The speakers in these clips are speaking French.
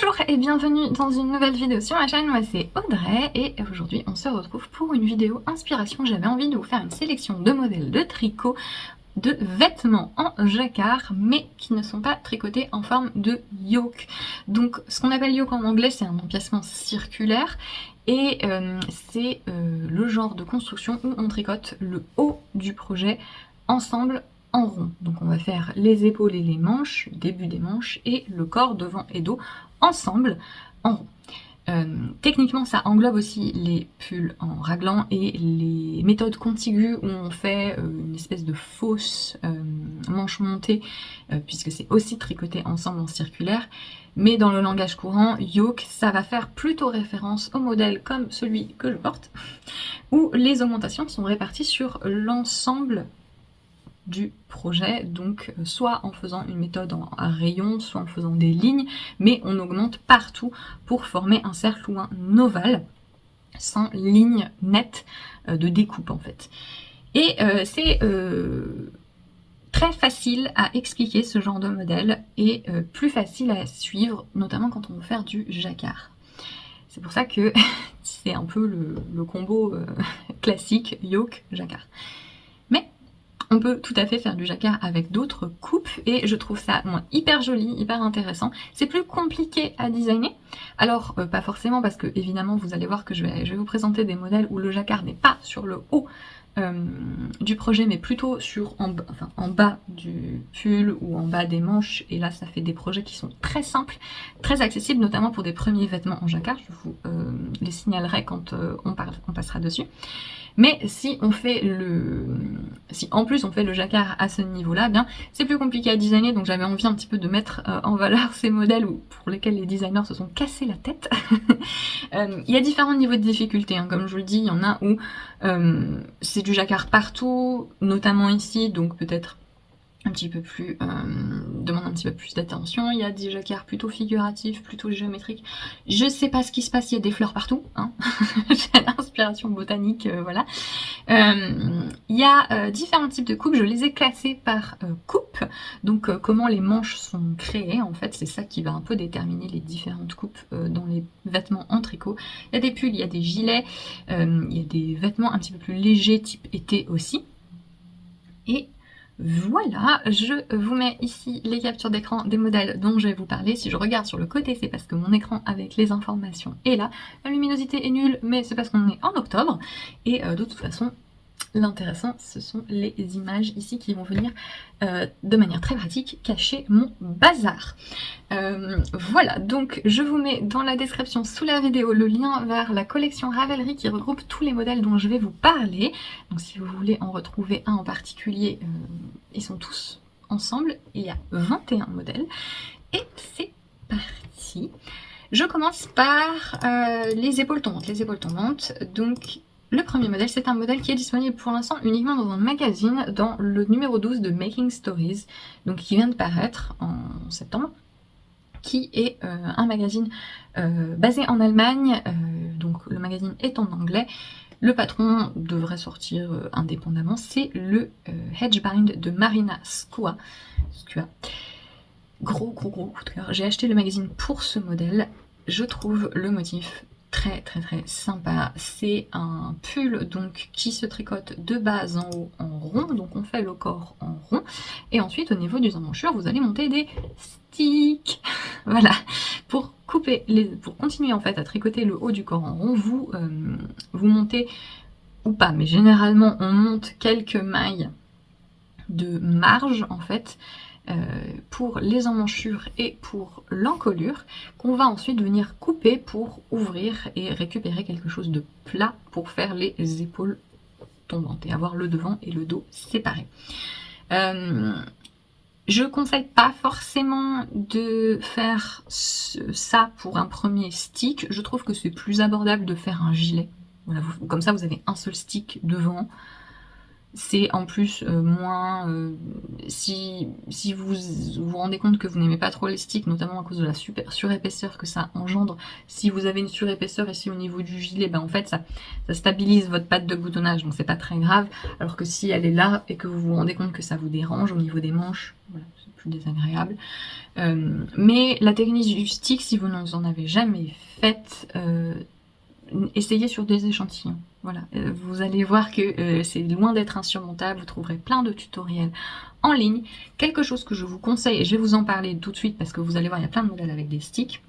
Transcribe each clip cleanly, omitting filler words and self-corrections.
Bonjour et bienvenue dans une nouvelle vidéo sur ma chaîne, moi c'est Audrey et aujourd'hui on se retrouve pour une vidéo inspiration. J'avais envie de vous faire une sélection de modèles de tricot, de vêtements en jacquard mais qui ne sont pas tricotés en forme de yoke. Donc ce qu'on appelle yoke en anglais c'est un empiècement circulaire et c'est le genre de construction où on tricote le haut du projet ensemble en rond. Donc on va faire les épaules et les manches, le début des manches et le corps devant et dos ensemble en rond. Techniquement ça englobe aussi les pulls en raglan et les méthodes contiguës où on fait une espèce de fausse manche montée puisque c'est aussi tricoté ensemble en circulaire. Mais dans le langage courant, yoke, ça va faire plutôt référence au modèle comme celui que je porte, où les augmentations sont réparties sur l'ensemble du projet, donc soit en faisant une méthode en rayon, soit en faisant des lignes, mais on augmente partout pour former un cercle ou un ovale, sans ligne nette de découpe en fait. Et c'est très facile à expliquer ce genre de modèle et plus facile à suivre, notamment quand on veut faire du jacquard. C'est pour ça que c'est un peu le combo classique yoke jacquard. Mais on peut tout à fait faire du jacquard avec d'autres coupes et je trouve ça hyper joli, hyper intéressant. C'est plus compliqué à designer. Alors pas forcément parce que évidemment vous allez voir que je vais vous présenter des modèles où le jacquard n'est pas sur le haut du projet mais plutôt sur en bas du pull ou en bas des manches, et là ça fait des projets qui sont très simples, très accessibles, notamment pour des premiers vêtements en jacquard. Je vous les signalerai quand on passera dessus. Mais si on fait si en plus on fait le jacquard à ce niveau-là, bien c'est plus compliqué à designer, donc j'avais envie un petit peu de mettre en valeur ces modèles pour lesquels les designers se sont cassés la tête. Il y a différents niveaux de difficulté, hein, comme je vous le dis, il y en a où c'est du jacquard partout, notamment ici, donc peut-être un petit peu plus demande un petit peu plus d'attention. Il y a des jacquards plutôt figuratifs, plutôt géométriques. Je sais pas ce qui se passe, il y a des fleurs partout, hein. J'ai l'inspiration botanique, voilà. Il y a différents types de coupes, je les ai classés par coupe, donc comment les manches sont créées, en fait, c'est ça qui va un peu déterminer les différentes coupes dans les vêtements en tricot. Il y a des pulls, il y a des gilets, il y a des vêtements un petit peu plus légers, type été aussi. Et voilà, je vous mets ici les captures d'écran des modèles dont je vais vous parler. Si je regarde sur le côté, c'est parce que mon écran avec les informations est là. La luminosité est nulle, mais c'est parce qu'on est en octobre. Et de toute façon, l'intéressant, ce sont les images ici qui vont venir de manière très pratique cacher mon bazar. Voilà, donc je vous mets dans la description sous la vidéo le lien vers la collection Ravelry qui regroupe tous les modèles dont je vais vous parler. Donc si vous voulez en retrouver un en particulier, ils sont tous ensemble. Il y a 21 modèles. Et c'est parti. Je commence par les épaules tombantes. Les épaules tombantes, donc le premier modèle, c'est un modèle qui est disponible pour l'instant uniquement dans un magazine, dans le numéro 12 de Making Stories, donc qui vient de paraître en septembre, qui est un magazine basé en Allemagne, donc le magazine est en anglais. Le patron devrait sortir indépendamment, c'est le Hedgebind de Marina Skua. Gros coup de cœur. J'ai acheté le magazine pour ce modèle. Je trouve le motif très sympa. C'est un pull donc qui se tricote de bas en haut en rond, donc on fait le corps en rond et ensuite au niveau des emmanchure vous allez monter des sticks. Voilà, pour continuer en fait à tricoter le haut du corps en rond, vous montez ou pas, mais généralement on monte quelques mailles de marge en fait pour les emmanchures et pour l'encolure, qu'on va ensuite venir couper pour ouvrir et récupérer quelque chose de plat pour faire les épaules tombantes et avoir le devant et le dos séparés. Je conseille pas forcément de faire ça pour un premier stick. Je trouve que c'est plus abordable de faire un gilet. Voilà, comme ça vous avez un seul stick devant. C'est en plus moins... si vous vous rendez compte que vous n'aimez pas trop les sticks, notamment à cause de la surépaisseur que ça engendre, si vous avez une surépaisseur ici au niveau du gilet, ben en fait ça stabilise votre patte de boutonnage, donc c'est pas très grave. Alors que si elle est là et que vous vous rendez compte que ça vous dérange au niveau des manches, voilà, c'est plus désagréable. Mais la technique du stick, si vous n'en avez jamais faite, essayez sur des échantillons. Voilà, vous allez voir que c'est loin d'être insurmontable, vous trouverez plein de tutoriels en ligne. Quelque chose que je vous conseille, et je vais vous en parler tout de suite parce que vous allez voir, il y a plein de modèles avec des sticks.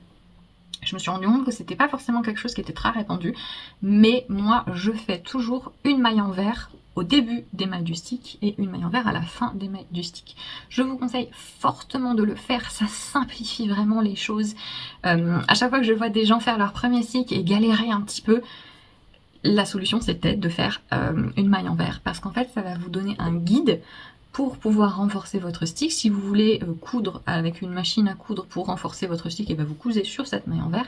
Je me suis rendu compte que c'était pas forcément quelque chose qui était très répandu, mais moi je fais toujours une maille envers au début des mailles du stick et une maille envers à la fin des mailles du stick. Je vous conseille fortement de le faire, ça simplifie vraiment les choses. À chaque fois que je vois des gens faire leur premier stick et galérer un petit peu, la solution c'était de faire une maille envers, parce qu'en fait ça va vous donner un guide pour pouvoir renforcer votre stick. Si vous voulez coudre avec une machine à coudre pour renforcer votre stick, et bien vous cousez sur cette maille envers.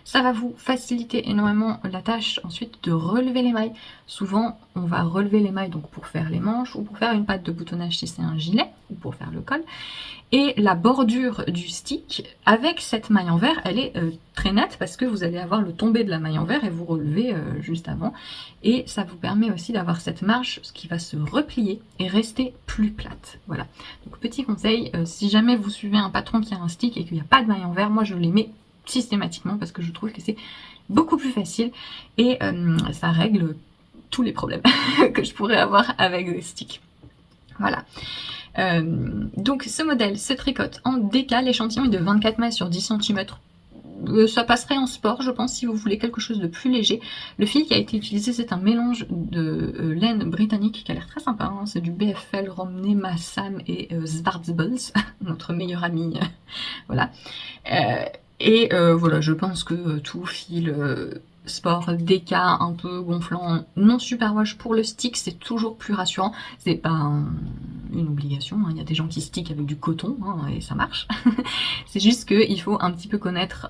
Ça va vous faciliter énormément la tâche ensuite de relever les mailles. Souvent on va relever les mailles donc pour faire les manches ou pour faire une patte de boutonnage si c'est un gilet ou pour faire le col. Et la bordure du stick avec cette maille envers, elle est très nette parce que vous allez avoir le tombé de la maille envers et vous relevez juste avant. Et ça vous permet aussi d'avoir cette marge qui va se replier et rester plus plate. Voilà. Donc petit conseil, si jamais vous suivez un patron qui a un stick et qu'il n'y a pas de maille envers, moi je les mets systématiquement parce que je trouve que c'est beaucoup plus facile et ça règle tous les problèmes que je pourrais avoir avec des sticks. Voilà. Donc ce modèle se tricote en DK, l'échantillon est de 24 mailles sur 10 cm. Ça passerait en sport, je pense, si vous voulez quelque chose de plus léger. Le fil qui a été utilisé, c'est un mélange de laine britannique qui a l'air très sympa. Hein. C'est du BFL, Romney, Massam et Schwarzbolz, notre meilleur ami. Voilà. Voilà, je pense que tout fil sport DK un peu gonflant, non superwash pour le stick, c'est toujours plus rassurant. C'est pas une obligation, hein. Il y a des gens qui stickent avec du coton hein, et ça marche. C'est juste qu'il faut un petit peu connaître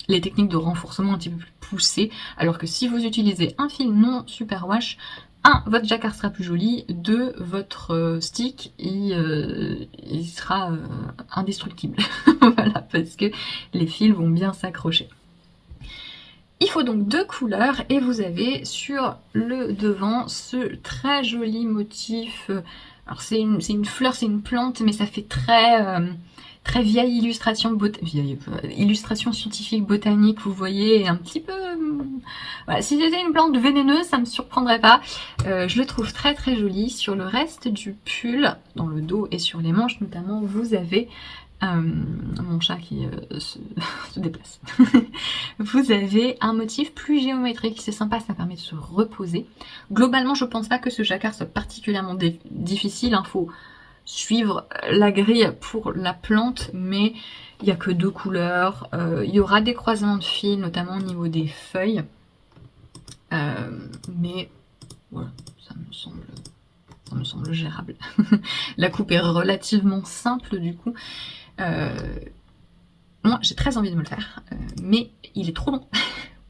les techniques de renforcement un petit peu plus poussées, alors que si vous utilisez un fil non superwash, 1. Votre jacquard sera plus joli, 2. Votre stick il sera indestructible. Voilà, parce que les fils vont bien s'accrocher. Il faut donc 2 couleurs et vous avez sur le devant ce très joli motif. Alors c'est une fleur, c'est une plante, mais ça fait très vieille illustration, illustration scientifique botanique, vous voyez, un petit peu... Voilà, si c'était une plante vénéneuse, ça me surprendrait pas. Je le trouve très très joli. Sur le reste du pull, dans le dos et sur les manches notamment, vous avez... mon chat qui se déplace. Vous avez un motif plus géométrique, c'est sympa, ça permet de se reposer. Globalement, je pense pas que ce jacquard soit particulièrement difficile, il faut suivre la grille pour la plante, mais il n'y a que 2 couleurs. Il y aura des croisements de fils, notamment au niveau des feuilles. Mais voilà, ça me semble gérable. La coupe est relativement simple du coup. Moi j'ai très envie de me le faire, mais il est trop long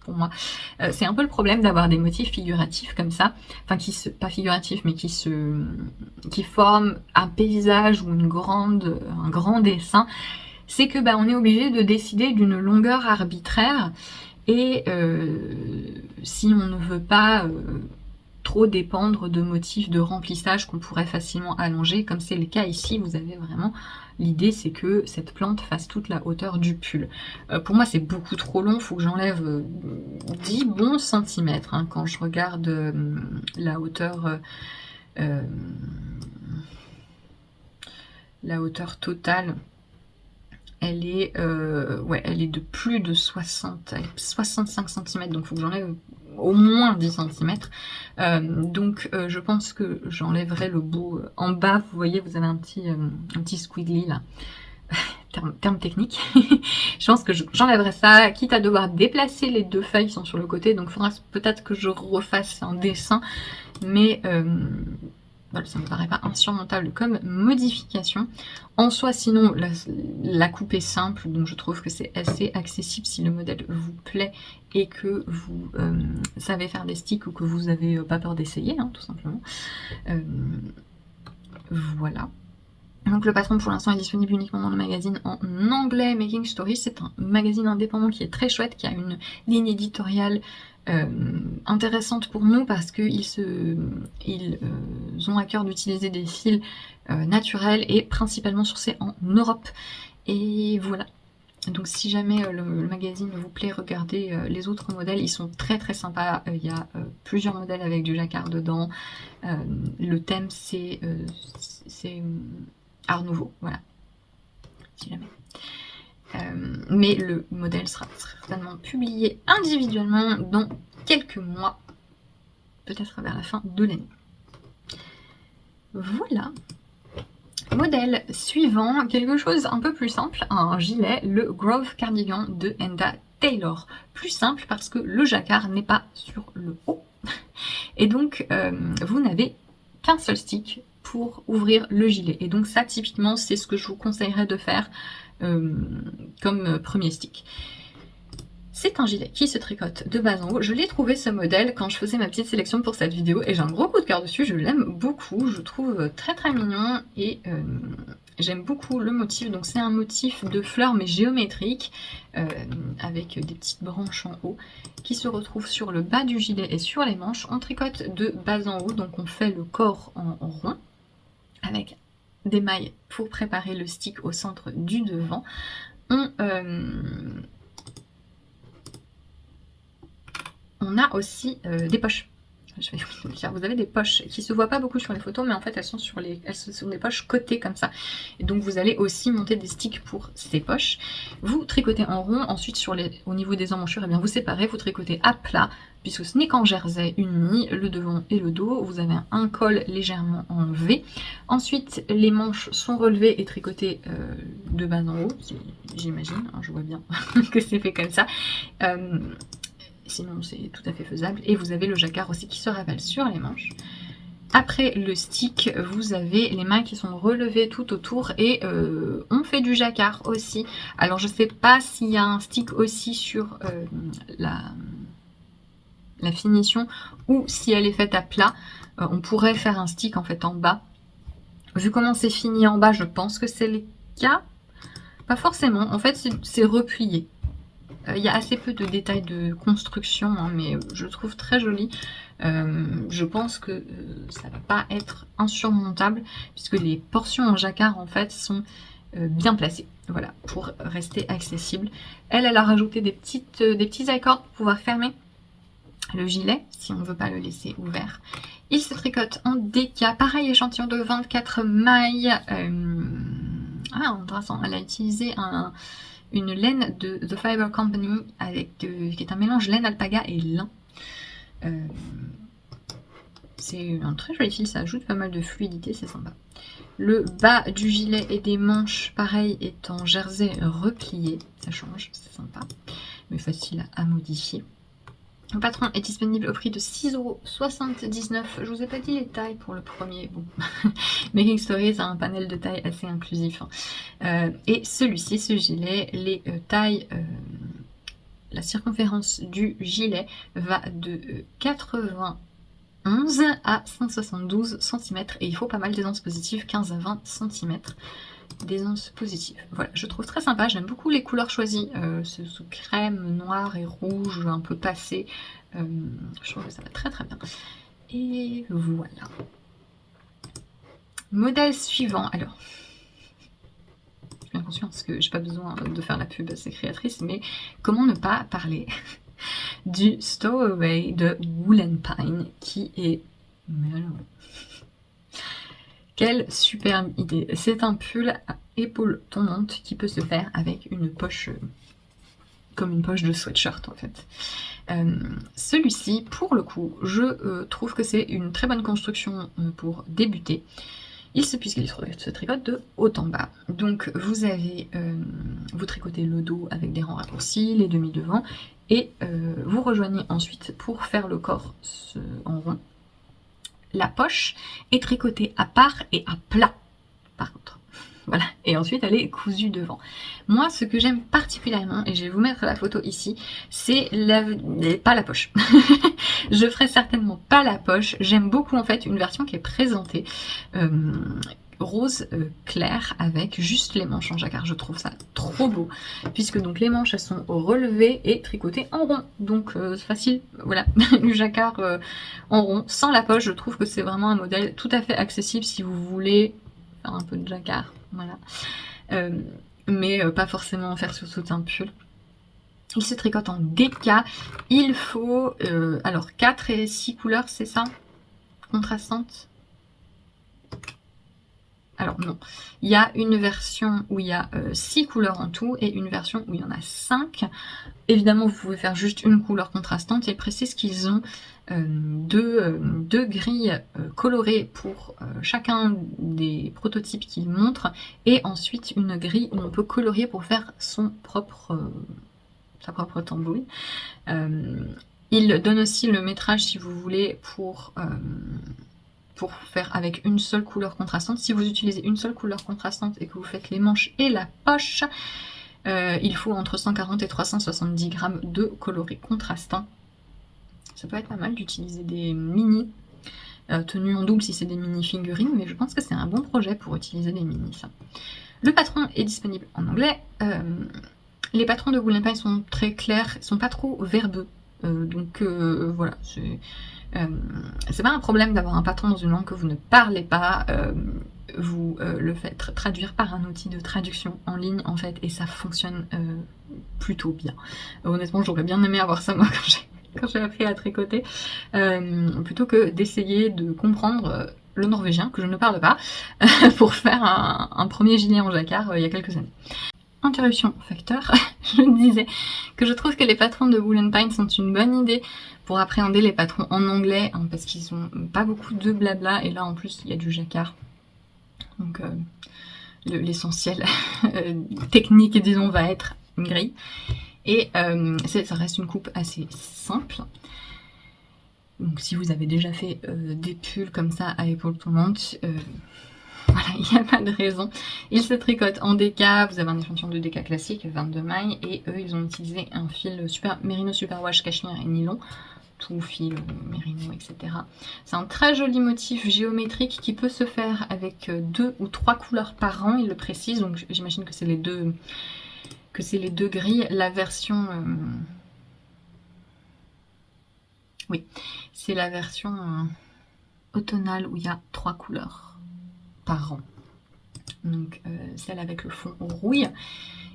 pour moi. C'est un peu le problème d'avoir des motifs figuratifs comme ça, enfin pas figuratifs mais qui forment un paysage ou un grand dessin. C'est que on est obligé de décider d'une longueur arbitraire et si on ne veut pas trop dépendre de motifs de remplissage qu'on pourrait facilement allonger, comme c'est le cas ici, vous avez vraiment... L'idée c'est que cette plante fasse toute la hauteur du pull. Pour moi c'est beaucoup trop long, il faut que j'enlève 10 bons centimètres hein, quand je regarde la hauteur totale. Elle est, elle est de plus de 65 cm, donc il faut que j'enlève au moins 10 cm. Je pense que j'enlèverai le bout en bas. Vous voyez, vous avez un petit squiggly là. Terme technique. Je pense que j'enlèverai ça, quitte à devoir déplacer les 2 feuilles qui sont sur le côté. Donc il faudra peut-être que je refasse un dessin. Mais voilà, ça ne me paraît pas insurmontable comme modification. En soi, sinon, la coupe est simple, donc je trouve que c'est assez accessible si le modèle vous plaît et que vous savez faire des sticks ou que vous n'avez pas peur d'essayer, hein, tout simplement. Voilà. Donc le patron pour l'instant est disponible uniquement dans le magazine en anglais. Making Stories, c'est un magazine indépendant qui est très chouette, qui a une ligne éditoriale intéressante pour nous parce qu'ils ont à cœur d'utiliser des fils naturels et principalement sourcés en Europe. Et voilà. Donc si jamais le magazine vous plaît, regardez les autres modèles, ils sont très très sympas. Il y a plusieurs modèles avec du jacquard dedans. Le thème c'est Art Nouveau, voilà. Si jamais. Mais le modèle sera certainement publié individuellement dans quelques mois, peut-être vers la fin de l'année. Voilà. Modèle suivant, quelque chose un peu plus simple, un gilet, le Grove Cardigan de Enda Taylor. Plus simple parce que le jacquard n'est pas sur le haut. Et donc, vous n'avez qu'un seul stick pour ouvrir le gilet. Et donc ça, typiquement, c'est ce que je vous conseillerais de faire comme premier stick. C'est un gilet qui se tricote de bas en haut. Je l'ai trouvé ce modèle quand je faisais ma petite sélection pour cette vidéo et j'ai un gros coup de cœur dessus. Je l'aime beaucoup, je trouve très très mignon et j'aime beaucoup le motif. Donc c'est un motif de fleurs mais géométrique avec des petites branches en haut qui se retrouvent sur le bas du gilet et sur les manches. On tricote de bas en haut, donc on fait le corps en rond avec des mailles pour préparer le stick au centre du devant. On a aussi des poches. Je vais vous le dire. Vous avez des poches qui se voient pas beaucoup sur les photos, mais en fait elles sont des poches côté comme ça. Et donc vous allez aussi monter des sticks pour ces poches. Vous tricotez en rond, ensuite au niveau des emmanchures, eh bien vous séparez, vous tricotez à plat, puisque ce n'est qu'en jersey uni, le devant et le dos. Vous avez un col légèrement en V. Ensuite les manches sont relevées et tricotées de bas en haut, j'imagine, hein, je vois bien que c'est fait comme ça. Sinon c'est tout à fait faisable. Et vous avez le jacquard aussi qui se ravale sur les manches. Après le stick, vous avez les mains qui sont relevées tout autour et on fait du jacquard aussi. Alors je sais pas s'il y a un stick aussi sur la finition ou si elle est faite à plat. On pourrait faire un stick en fait en bas. Vu comment c'est fini en bas, je pense que c'est le cas. Pas forcément, en fait c'est replié. Il y a assez peu de détails de construction, hein, mais je le trouve très joli. Je pense que ça ne va pas être insurmontable, puisque les portions en jacquard, en fait, sont bien placées. Voilà, pour rester accessible. Elle a rajouté des petits I-cords pour pouvoir fermer le gilet, si on ne veut pas le laisser ouvert. Il se tricote en DK, pareil échantillon de 24 mailles. Intéressant, elle a utilisé une laine de The Fiber Company qui est un mélange laine alpaga et lin. C'est un très joli fil, ça ajoute pas mal de fluidité, c'est sympa. Le bas du gilet et des manches, pareil, est en jersey replié, ça change, c'est sympa, mais facile à modifier. Le patron est disponible au prix de 6,79 €. Je vous ai pas dit les tailles pour le premier. Bon, Making Stories a un panel de tailles assez inclusif. Et celui-ci, ce gilet, les tailles, la circonférence du gilet va de 91 à 172 cm. Et il faut pas mal d'aisance positive, 15 à 20 cm. D'aisance positive. Voilà, je trouve très sympa, j'aime beaucoup les couleurs choisies, ce crème, noir et rouge, un peu passé, je trouve que ça va très très bien. Et voilà. Modèle suivant, alors, j'ai bien conscience que j'ai pas besoin de faire la pub à ces créatrices, mais comment ne pas parler du Stowaway de Wool & Pine, qui est... Mais alors... Quelle superbe idée! C'est un pull à épaules tombantes qui peut se faire avec une poche, comme une poche de sweatshirt en fait. Celui-ci, pour le coup, je trouve que c'est une très bonne construction pour débuter. Puisqu'il se tricote de haut en bas. Donc vous avez, vous tricotez le dos avec des rangs raccourcis, les demi-devants, et vous rejoignez ensuite pour faire le corps en rond. la poche est tricotée à part et à plat, par contre. Voilà, et ensuite elle est cousue devant. Moi, ce que j'aime particulièrement, et je vais vous mettre la photo ici, c'est pas la poche. Je ferai certainement pas la poche. J'aime beaucoup en fait une version qui est présentée rose clair avec juste les manches en jacquard. Je trouve ça trop beau, puisque donc les manches elles sont relevées et tricotées en rond. Donc c'est facile, voilà, du jacquard en rond, sans la poche. Je trouve que c'est vraiment un modèle tout à fait accessible si vous voulez faire un peu de jacquard. Voilà, mais pas forcément faire sur tout un pull. Il se tricote en DK. Il faut alors 4 et 6 couleurs, c'est ça, contrastantes. Alors non, il y a une version où il y a 6 couleurs en tout et une version où il y en a 5. Évidemment, vous pouvez faire juste une couleur contrastante. Il précise qu'ils ont deux grilles colorées pour chacun des prototypes qu'ils montrent et ensuite une grille où on peut colorier pour faire sa propre tambouille. Il donne aussi le métrage si vous voulez pour faire avec une seule couleur contrastante. Si vous utilisez une seule couleur contrastante et que vous faites les manches et la poche, il faut entre 140 et 370 grammes de coloris contrastants. Ça peut être pas mal d'utiliser des mini tenus en double si c'est des mini figurines, mais je pense que c'est un bon projet pour utiliser des mini, ça. Le patron est disponible en anglais. Les patrons de Wool & Pine sont très clairs, ils sont pas trop verbeux. Donc voilà, c'est pas un problème d'avoir un patron dans une langue que vous ne parlez pas. Vous le faites traduire par un outil de traduction en ligne en fait, et ça fonctionne plutôt bien. Honnêtement, j'aurais bien aimé avoir ça moi quand j'ai appris à tricoter, plutôt que d'essayer de comprendre le norvégien, que je ne parle pas, pour faire un premier gilet en jacquard il y a quelques années. Interruption facteur, je disais que je trouve que les patrons de Wool & Pine sont une bonne idée pour appréhender les patrons en anglais, hein, parce qu'ils ont pas beaucoup de blabla, et là en plus il y a du jacquard. Donc l'essentiel technique, disons, va être une grille. Et ça reste une coupe assez simple. Donc si vous avez déjà fait des pulls comme ça à épaules tournantes, voilà, il n'y a pas de raison. Il se tricote en DK, vous avez un échantillon de DK classique, 22 mailles, et eux ils ont utilisé un fil Merino Superwash cachemire et nylon, tout fil Merino, etc. C'est un très joli motif géométrique qui peut se faire avec 2 ou 3 couleurs par an, il le précise, donc j'imagine que c'est les deux grilles. La version oui, c'est la version automnale où il y a 3 couleurs par an. Donc celle avec le fond rouille.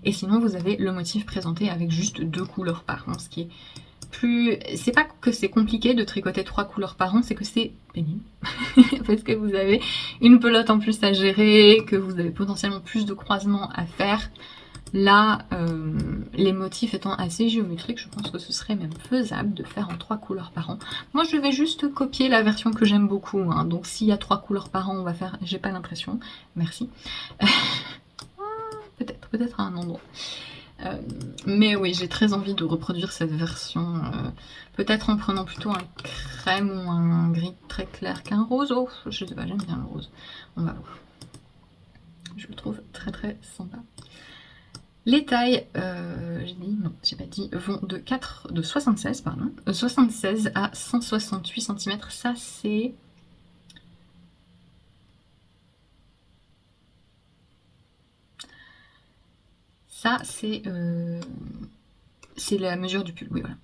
Et sinon vous avez le motif présenté avec juste 2 couleurs par an, ce qui est plus... C'est pas que c'est compliqué de tricoter 3 couleurs par an, c'est que c'est pénible. Parce que vous avez une pelote en plus à gérer, que vous avez potentiellement plus de croisements à faire. Là, les motifs étant assez géométriques, je pense que ce serait même faisable de faire en 3 couleurs par an. Moi, je vais juste copier la version que j'aime beaucoup, hein. Donc s'il y a 3 couleurs par an, on va faire... J'ai pas l'impression, merci. Peut-être à un endroit. Mais oui, j'ai très envie de reproduire cette version, peut-être en prenant plutôt un crème ou un gris très clair qu'un rose. Oh, je sais pas, j'aime bien le rose. On va voir. Je le trouve très très sympa. Les tailles, j'ai dit, non, j'ai pas dit, vont de 76 à 168 cm. Ça, c'est... Ça, c'est la mesure du pull, oui, voilà.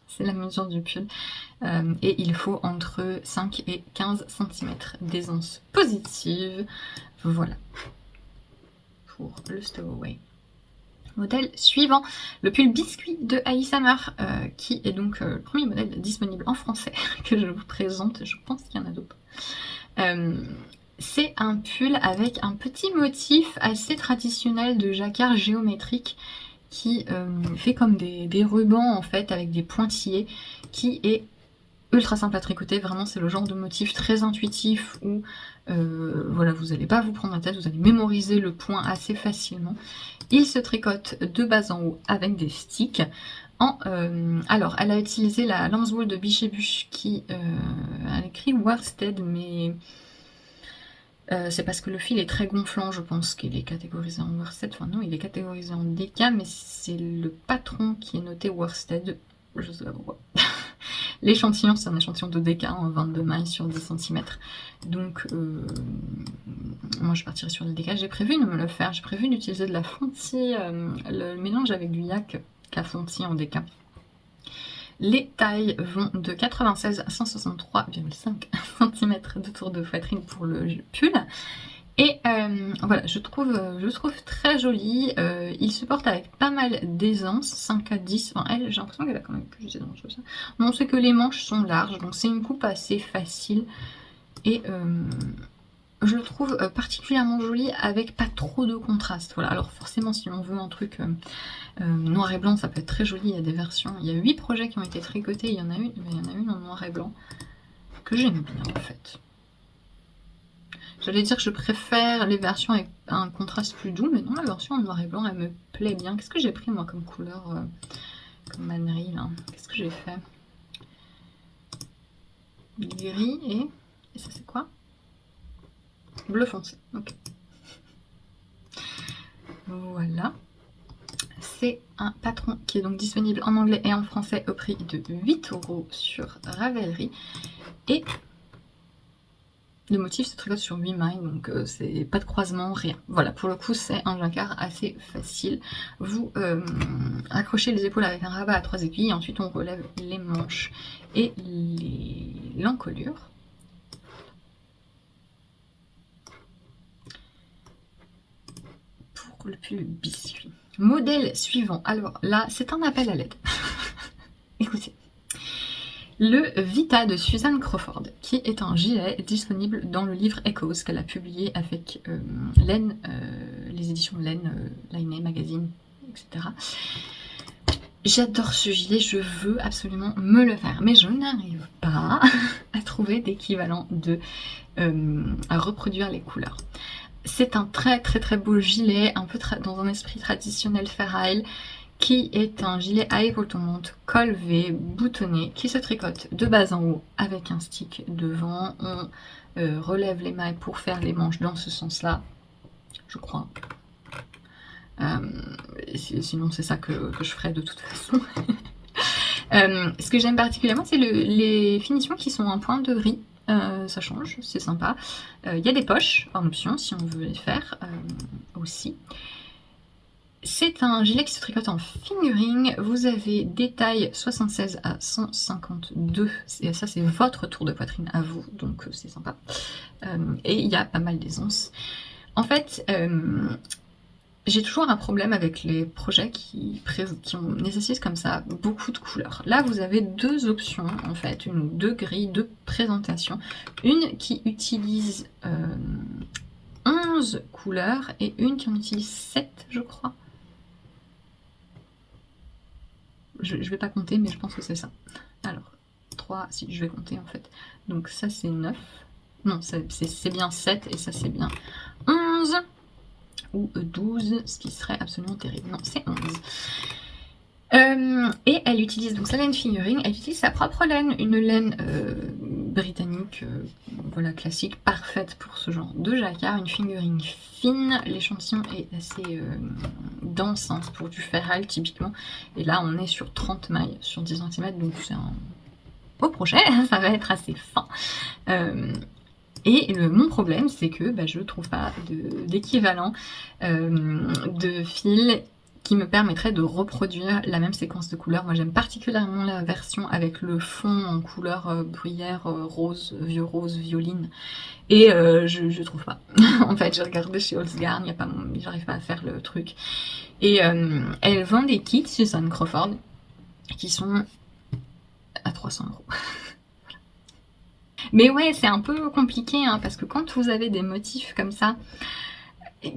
C'est la mesure du pull. Et il faut entre 5 et 15 cm d'aisance positive. Voilà. Pour le stowaway. Modèle suivant, le pull biscuit de Aïe Summer, qui est donc le premier modèle disponible en français que je vous présente. Je pense qu'il y en a d'autres. C'est un pull avec un petit motif assez traditionnel de jacquard géométrique qui fait comme des rubans en fait avec des pointillés, qui est ultra simple à tricoter, vraiment c'est le genre de motif très intuitif où voilà, vous n'allez pas vous prendre la tête, vous allez mémoriser le point assez facilement. Il se tricote de bas en haut avec des sticks. Alors, elle a utilisé la lance wool de Biche et Buche qui a écrit worsted, mais c'est parce que le fil est très gonflant, je pense qu'il est catégorisé en worsted. Enfin non, il est catégorisé en DK, mais c'est le patron qui est noté worsted. Je sais pas pourquoi. L'échantillon, c'est un échantillon de DK en 22 mailles sur 10 cm. Donc, moi je partirai sur le DK. J'ai prévu de me le faire. J'ai prévu d'utiliser de la fontie, le mélange avec du yak qu'a fonti en DK. Les tailles vont de 96 à 163,5 cm de tour de poitrine pour le pull. Et voilà, je trouve très joli. Il se porte avec pas mal d'aisance, 5 à 10. Enfin, elle, j'ai l'impression qu'elle a quand même plus d'aisance que ça. Non, c'est que les manches sont larges, donc c'est une coupe assez facile. Et je le trouve particulièrement joli avec pas trop de contraste. Voilà, alors forcément, si on veut un truc noir et blanc, ça peut être très joli. Il y a des versions. Il y a 8 projets qui ont été tricotés. Il y en a une en noir et blanc que j'aime bien en fait. J'allais dire que je préfère les versions avec un contraste plus doux, mais non, la version en noir et blanc, elle me plaît bien. Qu'est-ce que j'ai pris, moi, comme couleur, comme mannerie, là? Qu'est-ce que j'ai fait? Gris et ça, c'est quoi? Bleu foncé, ok. Voilà. C'est un patron qui est donc disponible en anglais et en français au prix de 8 € sur Ravelry. Et le motif se tricote sur 8 mailles, donc c'est pas de croisement, rien. Voilà, pour le coup, c'est un jacquard assez facile. Vous accrochez les épaules avec un rabat à 3 aiguilles, ensuite on relève les manches et l'encolure. Pour le pull biscuit. Modèle suivant. Alors là, c'est un appel à l'aide. Écoutez. Le Vita de Suzanne Crawford, qui est un gilet disponible dans le livre Echoes qu'elle a publié avec Laine, les éditions Laine, Lainé Magazine, etc. J'adore ce gilet, je veux absolument me le faire, mais je n'arrive pas à trouver d'équivalent à reproduire les couleurs. C'est un très beau gilet, un peu dans un esprit traditionnel Fair Isle, qui est un gilet à épaules tombantes, col V, boutonné, qui se tricote de bas en haut avec un stick devant. On relève les mailles pour faire les manches dans ce sens-là, je crois. Sinon c'est ça que je ferai de toute façon. Ce que j'aime particulièrement, c'est les finitions qui sont en point de gris. Ça change, c'est sympa. Il y a des poches en option si on veut les faire aussi. C'est un gilet qui se tricote en fingering. Vous avez des tailles 76 à 152. Et ça, c'est votre tour de poitrine à vous, donc c'est sympa. Et il y a pas mal d'aisance. En fait, j'ai toujours un problème avec les projets qui nécessitent comme ça beaucoup de couleurs. Là, vous avez deux options, en fait, une ou deux grilles de présentation. Une qui utilise 11 couleurs et une qui en utilise 7, je crois. Je vais pas compter, mais je pense que c'est ça. Alors, 3, si je vais compter en fait. Donc ça c'est 9. Non, c'est bien 7 et ça c'est bien 11. Ou 12, ce qui serait absolument terrible. Non, c'est 11. Et elle utilise donc sa laine fingering, elle utilise sa propre laine, une laine britannique, voilà, classique, parfaite pour ce genre de jacquard, une fingering fine, l'échantillon est assez dense hein, pour du Fair Isle typiquement, et là on est sur 30 mailles sur 10 cm, donc c'est un beau projet, ça va être assez fin. Et mon problème, c'est que je ne trouve pas d'équivalent de fil qui me permettrait de reproduire la même séquence de couleurs. Moi j'aime particulièrement la version avec le fond en couleur bruyère, rose, vieux rose, violine. Et je trouve pas. En fait, j'ai regardé chez Holzgarn, j'arrive pas à faire le truc. Et elle vend des kits, Suzanne Crawford, qui sont à 300 €. Mais ouais, c'est un peu compliqué, hein, parce que quand vous avez des motifs comme ça,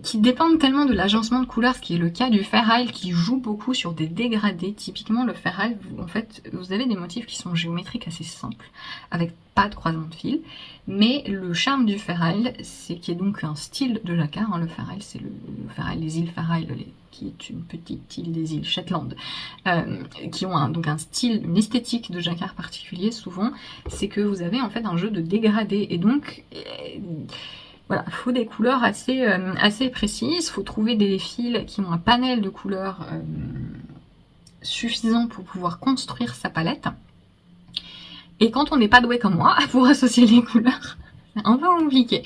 qui dépendent tellement de l'agencement de couleurs, ce qui est le cas du Fair Isle qui joue beaucoup sur des dégradés. Typiquement le Fair Isle, en fait, vous avez des motifs qui sont géométriques assez simples, avec pas de croisement de fil, mais le charme du Fair Isle, c'est qu'il y a donc un style de jacquard, hein. Le Fair Isle, c'est le Fair Isle, les îles Fair Isle, qui est une petite île des îles Shetland, qui ont donc un style, une esthétique de jacquard particulier souvent, c'est que vous avez en fait un jeu de dégradés, et donc voilà, il faut des couleurs assez précises, il faut trouver des fils qui ont un panel de couleurs suffisant pour pouvoir construire sa palette. Et quand on n'est pas doué comme moi pour associer les couleurs, c'est un peu compliqué.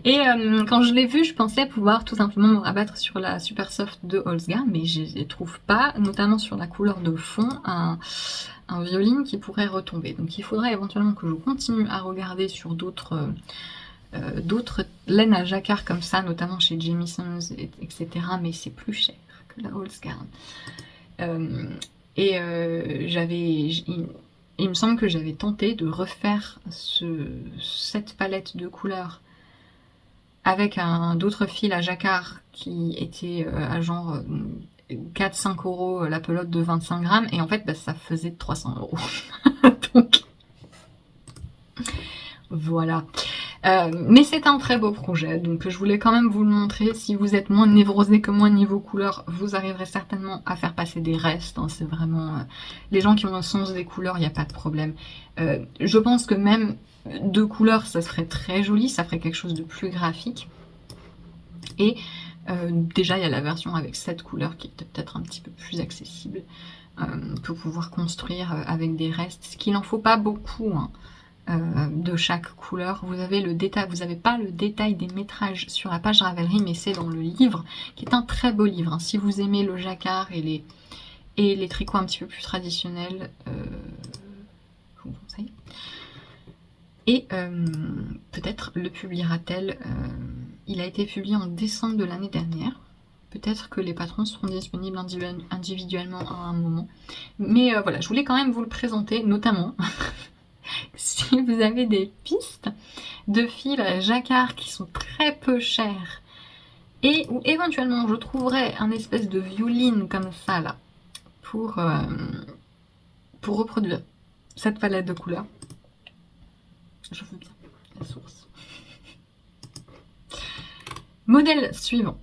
Et quand je l'ai vu, je pensais pouvoir tout simplement me rabattre sur la Super Soft de Holzgar, mais je ne trouve pas, notamment sur la couleur de fond, un violine qui pourrait retomber. Donc il faudrait éventuellement que je continue à regarder sur d'autres laines à jacquard comme ça, notamment chez Jamison's, etc. Mais c'est plus cher que la Holzgar. Il me semble que j'avais tenté de refaire cette palette de couleurs avec d'autres fils à jacquard qui étaient à genre 4-5 € la pelote de 25 grammes, et en fait bah, ça faisait 300 €. Donc voilà. Mais c'est un très beau projet, donc je voulais quand même vous le montrer. Si vous êtes moins névrosé que moi niveau couleurs, vous arriverez certainement à faire passer des restes, hein. C'est vraiment... les gens qui ont un sens des couleurs, il n'y a pas de problème. Je pense que même 2 couleurs, ça serait très joli, ça ferait quelque chose de plus graphique. Et déjà, il y a la version avec 7 couleurs qui est peut-être un petit peu plus accessible pour pouvoir construire avec des restes, ce qu'il n'en faut pas beaucoup, hein. De chaque couleur. Vous avez le détail, vous n'avez pas le détail des métrages sur la page Ravelry, mais c'est dans le livre, qui est un très beau livre, hein. Si vous aimez le jacquard et les tricots un petit peu plus traditionnels, je vous conseille. Et peut-être le publiera-t-elle, il a été publié en décembre de l'année dernière. Peut-être que les patrons seront disponibles individuellement à un moment. Mais voilà, je voulais quand même vous le présenter, notamment... si vous avez des pistes de fils à jacquard qui sont très peu chers, et où éventuellement je trouverais un espèce de violine comme ça là, pour reproduire cette palette de couleurs, je veux bien la source. Modèle suivant.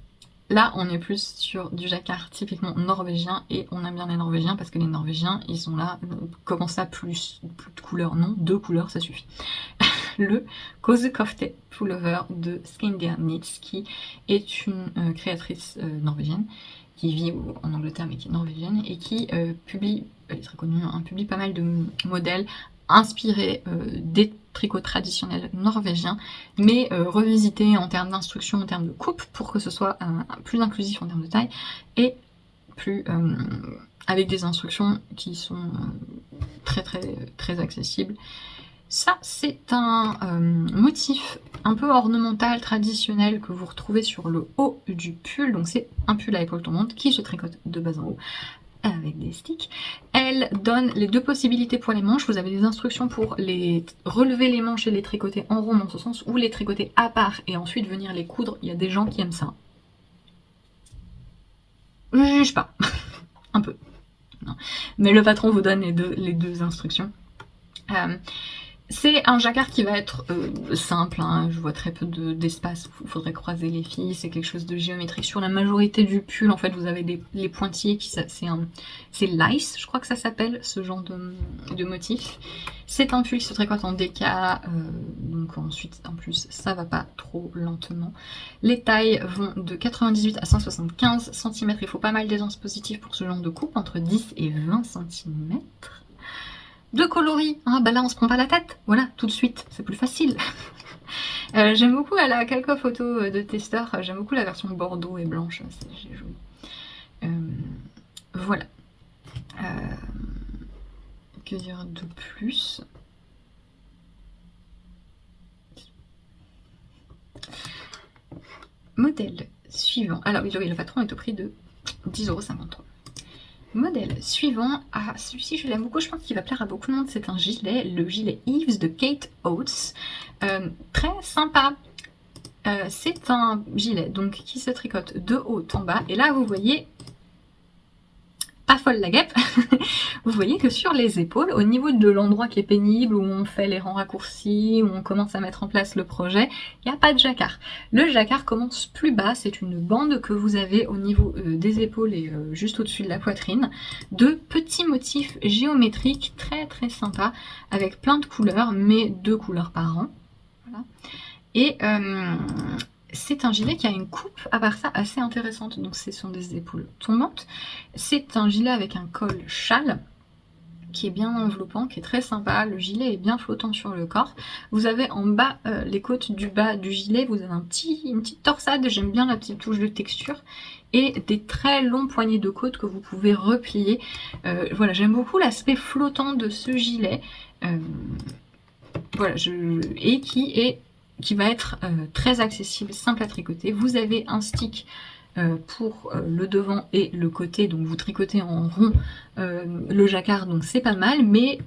Là, on est plus sur du jacquard typiquement norvégien, et on aime bien les norvégiens parce que les norvégiens, ils sont là, comment ça, plus de couleurs? Non, 2 couleurs, ça suffit. Le Kosekofte Pullover de Skindia Knits, qui est une créatrice norvégienne, qui vit en Angleterre mais qui est norvégienne, et qui publie, elle est très connue, hein, publie pas mal de modèles inspirés des tricots traditionnels norvégiens, mais revisités en termes d'instruction, en termes de coupe, pour que ce soit plus inclusif en termes de taille, et plus avec des instructions qui sont très accessibles. Ça, c'est un motif un peu ornemental, traditionnel, que vous retrouvez sur le haut du pull. Donc c'est un pull à épaules tombantes qui se tricote de bas en haut avec des sticks. Elle donne les 2 possibilités pour les manches. Vous avez des instructions pour relever les manches et les tricoter en rond dans ce sens, ou les tricoter à part et ensuite venir les coudre. Il y a des gens qui aiment ça. Je juge pas. Un peu. Non. Mais le patron vous donne les deux instructions. C'est un jacquard qui va être simple, hein. Je vois très peu d'espace où il faudrait croiser les fils, c'est quelque chose de géométrique. Sur la majorité du pull, en fait, vous avez les pointillés, c'est lice, je crois que ça s'appelle, ce genre de motif. C'est un pull qui se tricote en déca, donc ensuite, en plus, ça va pas trop lentement. Les tailles vont de 98 à 175 cm, il faut pas mal d'aisance positive pour ce genre de coupe, entre 10 et 20 cm. De coloris, hein, bah là on se prend pas la tête, voilà, tout de suite, c'est plus facile. J'aime beaucoup, elle a quelques photos de testeurs, j'aime beaucoup la version bordeaux et blanche, c'est joli. Voilà. Que dire de plus? Modèle suivant. Alors oui, le patron est au prix de 10,53 €. Modèle suivant, celui-ci je l'aime beaucoup, je pense qu'il va plaire à beaucoup de monde, c'est un gilet, le gilet Eves de Kate Oates, très sympa, C'est un gilet donc qui se tricote de haut en bas. Et là, vous voyez, pas folle la guêpe, vous voyez que sur les épaules, au niveau de l'endroit qui est pénible, où on fait les rangs raccourcis, où on commence à mettre en place le projet, il n'y a pas de jacquard. Le jacquard commence plus bas, c'est une bande que vous avez au niveau des épaules et juste au-dessus de la poitrine, de petits motifs géométriques très très sympas, avec plein de couleurs, mais 2 couleurs par rang. Voilà. Et c'est un gilet qui a une coupe, à part ça, assez intéressante. Donc ce sont des épaules tombantes. C'est un gilet avec un col châle qui est bien enveloppant, qui est très sympa. Le gilet est bien flottant sur le corps. Vous avez en bas, les côtes du bas du gilet, vous avez une petite torsade. J'aime bien la petite touche de texture. Et des très longs poignets de côte que vous pouvez replier. Voilà, j'aime beaucoup l'aspect flottant de ce gilet. Voilà, et qui va être très accessible, simple à tricoter. Vous avez un stick pour le devant et le côté, donc vous tricotez en rond le jacquard, donc c'est pas mal, mais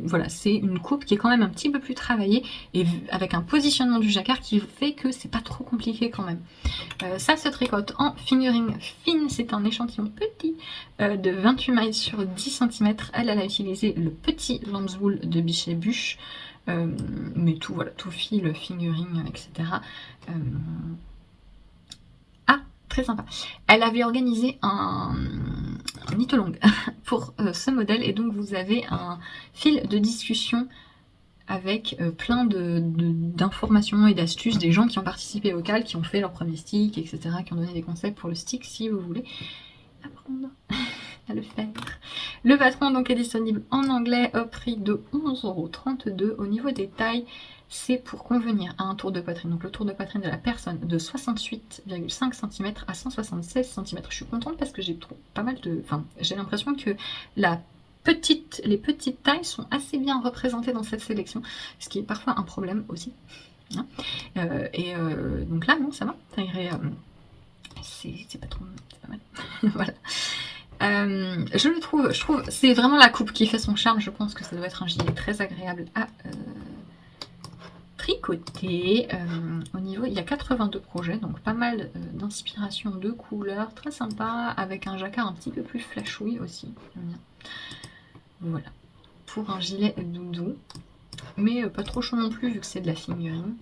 voilà, c'est une coupe qui est quand même un petit peu plus travaillée et avec un positionnement du jacquard qui fait que c'est pas trop compliqué quand même. Ça se tricote en fingering fine, c'est un échantillon petit de 28 mailles sur 10 cm. Elle a utilisé le petit lambswool de Bichet Buche. Mais tout, voilà, tout fil, fingering, etc. Ah, très sympa. Elle avait organisé un knit-along pour ce modèle, et donc vous avez un fil de discussion avec plein d'informations et d'astuces des gens qui ont participé au cal, qui ont fait leur premier stick, etc., qui ont donné des conseils pour le stick si vous voulez apprendre à le faire. Le patron donc est disponible en anglais au prix de 11,32 €. Au niveau des tailles, c'est pour convenir à un tour de poitrine. Donc le tour de poitrine de la personne de 68,5 cm à 176 cm. Je suis contente parce que j'ai pas mal de... Enfin, j'ai l'impression que les petites tailles sont assez bien représentées dans cette sélection, ce qui est parfois un problème aussi. Hein, donc là, non, ça va. Ça irait... c'est pas trop... C'est pas mal. Voilà. Je trouve, c'est vraiment la coupe qui fait son charme. Je pense que ça doit être un gilet très agréable à tricoter. Au niveau, il y a 82 projets, donc pas mal d'inspiration de couleurs, très sympa, avec un jacquard un petit peu plus flashouille aussi. Voilà, pour un gilet doudou, mais pas trop chaud non plus vu que c'est de la fingering.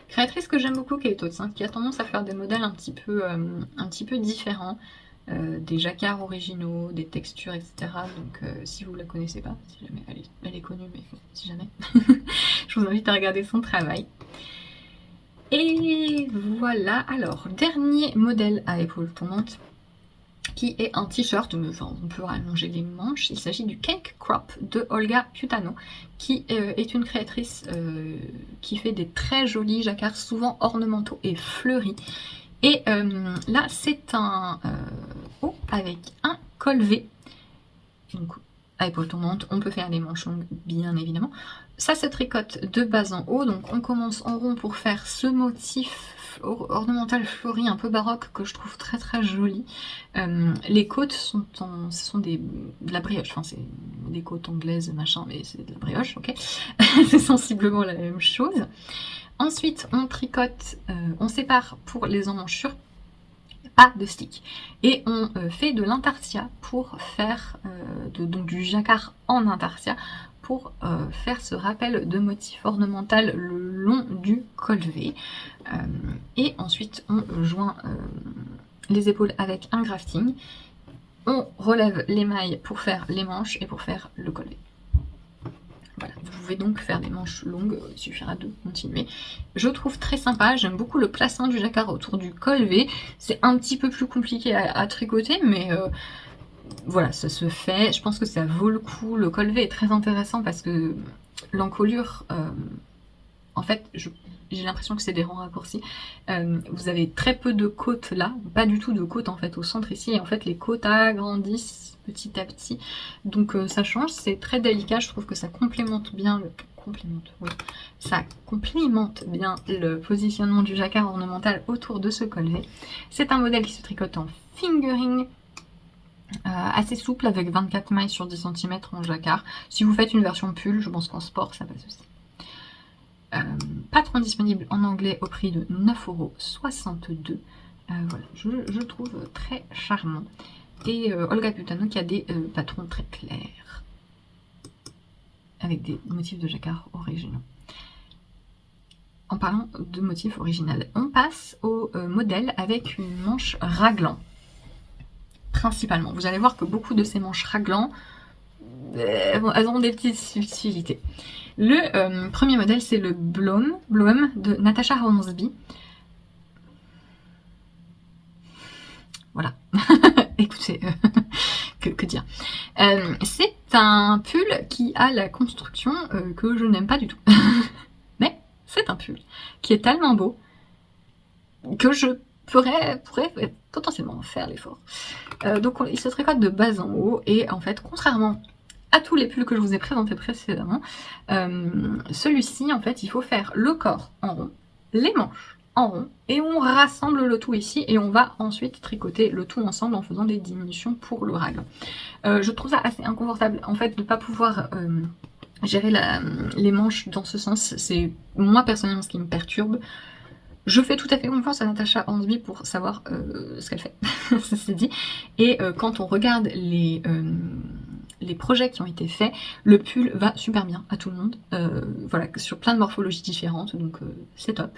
Créatrice que j'aime beaucoup, Kate Oates, qui a tendance à faire des modèles un petit peu différents. Des jacquards originaux, des textures, etc. Donc si vous la connaissez pas, si jamais elle est connue, mais si jamais, je vous invite à regarder son travail. Et voilà, alors, dernier modèle à épaules tombantes, qui est un t-shirt, enfin on peut allonger les manches. Il s'agit du Cake Crop de Olga Cutano, qui est une créatrice qui fait des très jolis jacquards, souvent ornementaux et fleuris. Et là, c'est un haut avec un col V. Donc, à épaules tombantes, on peut faire des manches longues, bien évidemment. Ça se tricote de bas en haut. Donc, on commence en rond pour faire ce motif ornemental fleuri un peu baroque que je trouve très très joli. Les côtes ce sont de la brioche. Enfin, c'est des côtes anglaises, machin, mais c'est de la brioche, ok. C'est sensiblement la même chose. Ensuite, on tricote, on sépare pour les emmanchures, pas de stick. Et on fait de l'intarsia pour faire donc du jacquard en intarsia pour faire ce rappel de motif ornemental le long du col V. Et ensuite, on joint les épaules avec un grafting. On relève les mailles pour faire les manches et pour faire le col V. Voilà, vous pouvez donc faire des manches longues, il suffira de continuer. Je trouve très sympa, j'aime beaucoup le placement du jacquard autour du col V. C'est un petit peu plus compliqué à tricoter, mais voilà, ça se fait. Je pense que ça vaut le coup. Le col V est très intéressant parce que l'encolure, en fait, j'ai l'impression que c'est des rangs raccourcis. Vous avez très peu de côtes là, pas du tout de côtes en fait au centre ici, et en fait les côtes agrandissent petit à petit, donc ça change, c'est très délicat. Je trouve que ça complémente bien ça complémente bien le positionnement du jacquard ornemental autour de ce col V. C'est un modèle qui se tricote en fingering, assez souple avec 24 mailles sur 10 cm en jacquard. Si vous faites une version pull, je pense qu'en sport ça passe aussi. Patron disponible en anglais au prix de 9,62 €. Voilà, je le trouve très charmant. Et Olga Putano qui a des patrons très clairs, avec des motifs de jacquard originaux. En parlant de motifs originaux, on passe au modèle avec une manche raglan, principalement. Vous allez voir que beaucoup de ces manches raglan, elles ont des petites subtilités. Le premier modèle, c'est le Bloem de Natasha Hornsby. Voilà. Écoutez, que dire. C'est un pull qui a la construction que je n'aime pas du tout. Mais c'est un pull qui est tellement beau que je pourrais potentiellement faire l'effort. Donc il se tricote de bas en haut et en fait, contrairement à tous les pulls que je vous ai présentés précédemment, celui-ci, en fait, il faut faire le corps en rond, les manches en rond, et on rassemble le tout ici, et on va ensuite tricoter le tout ensemble en faisant des diminutions pour le raglan. Je trouve ça assez inconfortable, en fait, de ne pas pouvoir gérer les manches dans ce sens. C'est moi, personnellement, ce qui me perturbe. Je fais tout à fait confiance à Natasha Hornsby pour savoir ce qu'elle fait, ça c'est dit. Et quand on regarde les projets qui ont été faits, le pull va super bien à tout le monde, voilà, sur plein de morphologies différentes, donc c'est top.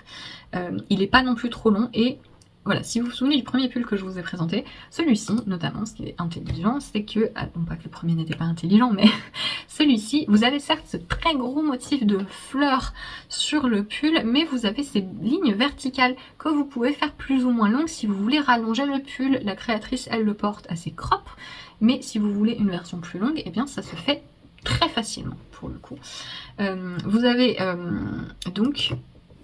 Il n'est pas non plus trop long, et voilà, si vous vous souvenez du premier pull que je vous ai présenté, celui-ci notamment, ce qui est intelligent, c'est que, non pas que le premier n'était pas intelligent, mais celui-ci, vous avez certes ce très gros motif de fleurs sur le pull, mais vous avez ces lignes verticales que vous pouvez faire plus ou moins longues si vous voulez rallonger le pull. La créatrice, elle le porte assez crop, mais si vous voulez une version plus longue, eh bien ça se fait très facilement pour le coup. Vous avez donc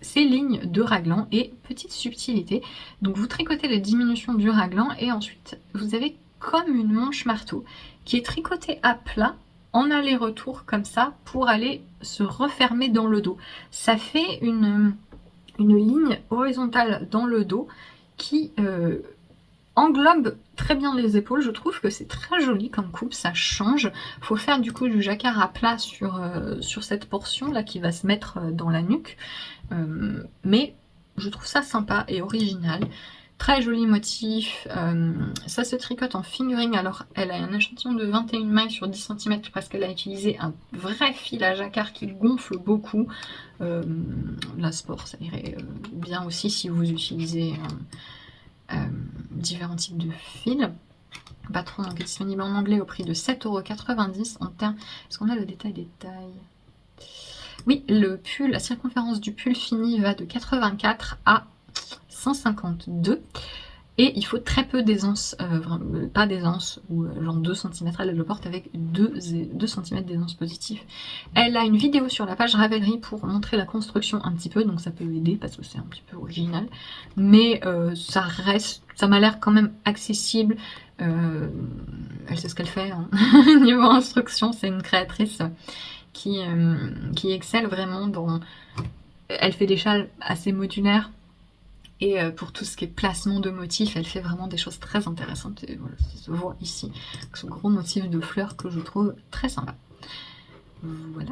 ces lignes de raglan et petite subtilité. Donc vous tricotez les diminutions du raglan et ensuite vous avez comme une manche marteau qui est tricotée à plat en aller-retour comme ça pour aller se refermer dans le dos. Ça fait une ligne horizontale dans le dos qui englobe très bien les épaules. Je trouve que c'est très joli comme coupe, ça change. Faut faire du coup du jacquard à plat sur cette portion là qui va se mettre dans la nuque. Mais je trouve ça sympa et original. Très joli motif. Ça se tricote en fingering. Alors elle a un échantillon de 21 mailles sur 10 cm parce qu'elle a utilisé un vrai fil à jacquard qui gonfle beaucoup. La sport ça irait bien aussi si vous utilisez différents types de fils. Patron donc, est disponible en anglais au prix de 7,90 €. Est-ce qu'on a le détail des tailles? Oui, le pull, la circonférence du pull fini va de 84 à 152. Et il faut très peu d'aisance, pas d'aisance, ou genre 2 cm, elle le porte avec 2 cm d'aisance positive. Elle a une vidéo sur la page Ravelry pour montrer la construction un petit peu, donc ça peut aider parce que c'est un petit peu original. Mais ça m'a l'air quand même accessible. Elle sait ce qu'elle fait, hein. Niveau instruction, c'est une créatrice qui excelle vraiment dans... Elle fait des châles assez modulaires. Et pour tout ce qui est placement de motifs, elle fait vraiment des choses très intéressantes. Et voilà, ça se voit ici, ce gros motif de fleurs que je trouve très sympa. Voilà.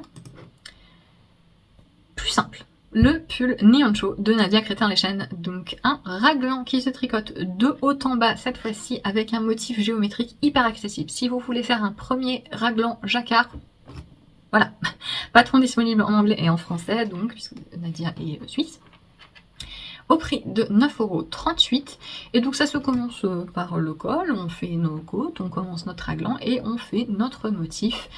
Plus simple. Le pull Nihoncho de Nadia Crétin-Lechen. Donc un raglan qui se tricote de haut en bas, cette fois-ci avec un motif géométrique hyper accessible. Si vous voulez faire un premier raglan jacquard, voilà. Patron disponible en anglais et en français, donc, puisque Nadia est suisse. Au prix de 9,38 €. Et donc ça se commence par le col, on fait nos côtes, on commence notre raglan et on fait notre motif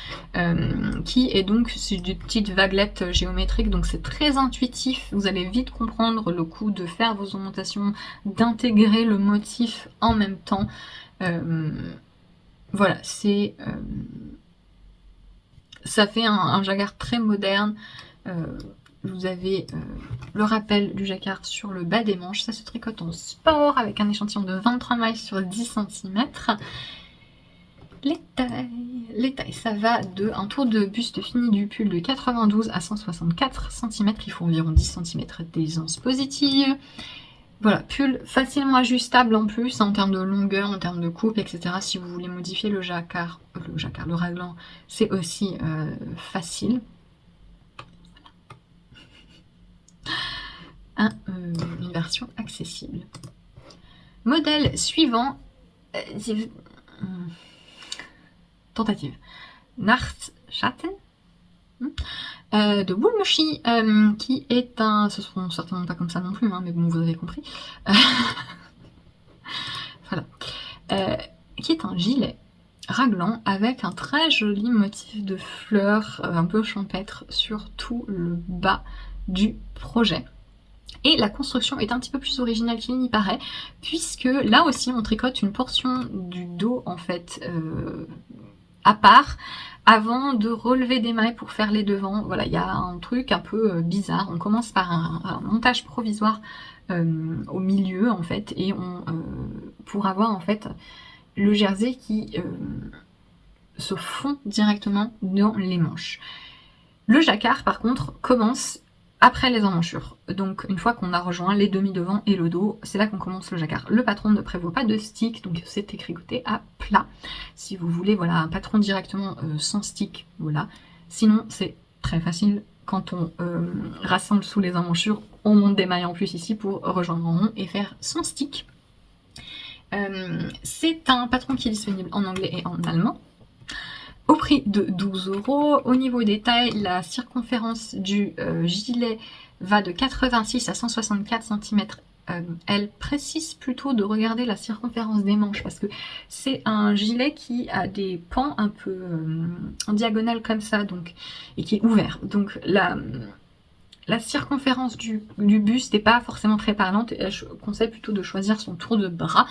qui est donc des petites vaguelettes géométriques, donc c'est très intuitif, vous allez vite comprendre le coup de faire vos augmentations, d'intégrer le motif en même temps. Voilà, c'est ça fait un jacquard très moderne. Vous avez le rappel du jacquard sur le bas des manches. Ça se tricote en sport avec un échantillon de 23 mailles sur 10 cm. Les tailles, ça va de un tour de buste fini du pull de 92 à 164 cm. Il faut environ 10 cm d'aisance positive. Voilà, pull facilement ajustable en plus en termes de longueur, en termes de coupe, etc. Si vous voulez modifier le raglan, c'est aussi facile. une version accessible. Modèle suivant, tentative, Nachtschatten de Woolmushi, qui est un, ce seront certainement pas comme ça non plus, hein, mais bon, vous avez compris. Voilà. Qui est un gilet raglan avec un très joli motif de fleurs un peu champêtre sur tout le bas du projet. Et la construction est un petit peu plus originale qu'il n'y paraît, puisque là aussi on tricote une portion du dos en fait à part, avant de relever des mailles pour faire les devants. Voilà, il y a un truc un peu bizarre. On commence par un montage provisoire au milieu en fait, et pour avoir en fait le jersey qui se fond directement dans les manches. Le jacquard par contre commence après les emmanchures. Donc une fois qu'on a rejoint les demi-devants et le dos, c'est là qu'on commence le jacquard. Le patron ne prévoit pas de stick, donc c'est écrigoté à plat. Si vous voulez voilà un patron directement sans stick, voilà. Sinon c'est très facile, quand on rassemble sous les emmanchures, on monte des mailles en plus ici pour rejoindre en rond et faire son stick. C'est un patron qui est disponible en anglais et en allemand, au prix de 12 €. Au niveau des tailles, la circonférence du gilet va de 86 à 164 cm. Elle précise plutôt de regarder la circonférence des manches, parce que c'est un gilet qui a des pans un peu en diagonale comme ça, donc, et qui est ouvert. Donc la circonférence du buste n'est pas forcément très parlante, et je conseille plutôt de choisir son tour de bras.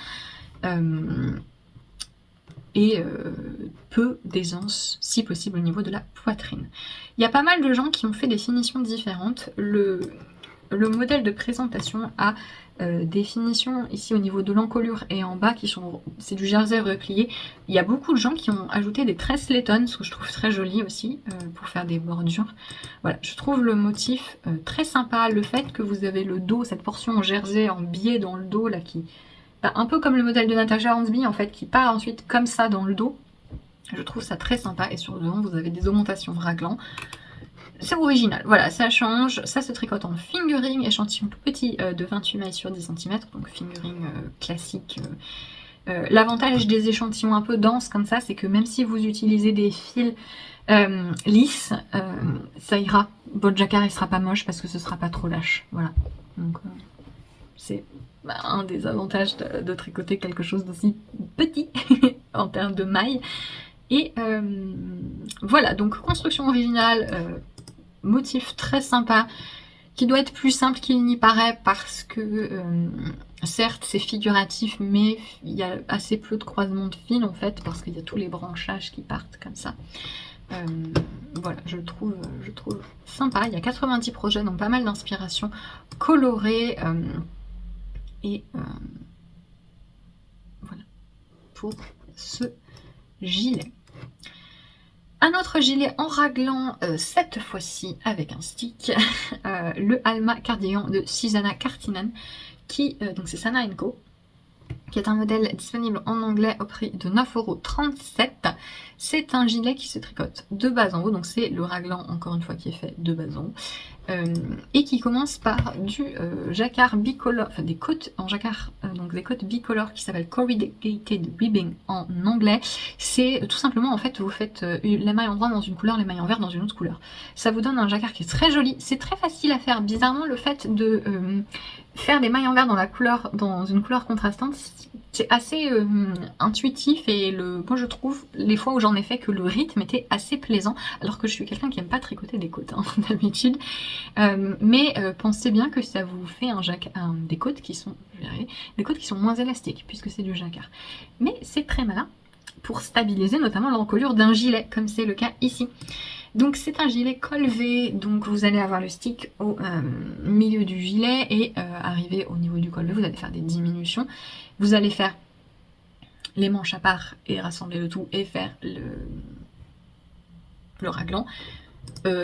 Peu d'aisance, si possible, au niveau de la poitrine. Il y a pas mal de gens qui ont fait des finitions différentes. Le modèle de présentation a des finitions ici au niveau de l'encolure et en bas qui sont, c'est du jersey replié. Il y a beaucoup de gens qui ont ajouté des tresses Letton, ce que je trouve très joli aussi, pour faire des bordures. Voilà, je trouve le motif très sympa. Le fait que vous avez le dos, cette portion en jersey en biais dans le dos là, qui un peu comme le modèle de Natasha Hansby en fait, qui part ensuite comme ça dans le dos. Je trouve ça très sympa, et sur le devant vous avez des augmentations raglan. C'est original, voilà, ça change. Ça se tricote en fingering, échantillon tout petit de 28 mailles sur 10 cm, donc fingering classique. L'avantage des échantillons un peu denses comme ça, c'est que même si vous utilisez des fils lisses, ça ira. Votre jacquard il sera pas moche parce que ce sera pas trop lâche, voilà. Donc c'est un des avantages de tricoter quelque chose d'aussi petit en termes de mailles. Et voilà, donc construction originale, motif très sympa, qui doit être plus simple qu'il n'y paraît, parce que certes c'est figuratif, mais il y a assez peu de croisements de fils en fait, parce qu'il y a tous les branchages qui partent comme ça. Voilà, je trouve sympa. Il y a 90 projets, donc pas mal d'inspiration colorée. Voilà pour ce gilet. Un autre gilet en raglan, cette fois-ci avec un stick, le Alma Cardigan de Susanna Kartinen, qui, donc c'est Sana Co, qui est un modèle disponible en anglais au prix de 9,37 €. C'est un gilet qui se tricote de bas en haut, donc c'est le raglan encore une fois qui est fait de bas en haut, et qui commence par du jacquard bicolore, enfin des côtes en jacquard, donc des côtes bicolores qui s'appellent corrugated weaving en anglais. C'est tout simplement en fait vous faites les mailles en brun dans une couleur, les mailles en vert dans une autre couleur. Ça vous donne un jacquard qui est très joli, c'est très facile à faire. Bizarrement, le fait de faire des mailles en vert dans une couleur contrastante, c'est assez intuitif, et moi je trouve les fois où j'en ai fait que le rythme était assez plaisant, alors que je suis quelqu'un qui aime pas tricoter des côtes hein, d'habitude, mais pensez bien que ça vous fait des côtes qui sont moins élastiques puisque c'est du jacquard, mais c'est très malin pour stabiliser notamment l'encolure d'un gilet comme c'est le cas ici. Donc c'est un gilet col V, donc vous allez avoir le stick au milieu du gilet, et arrivé au niveau du col V, vous allez faire des diminutions. Vous allez faire les manches à part et rassembler le tout et faire le raglan.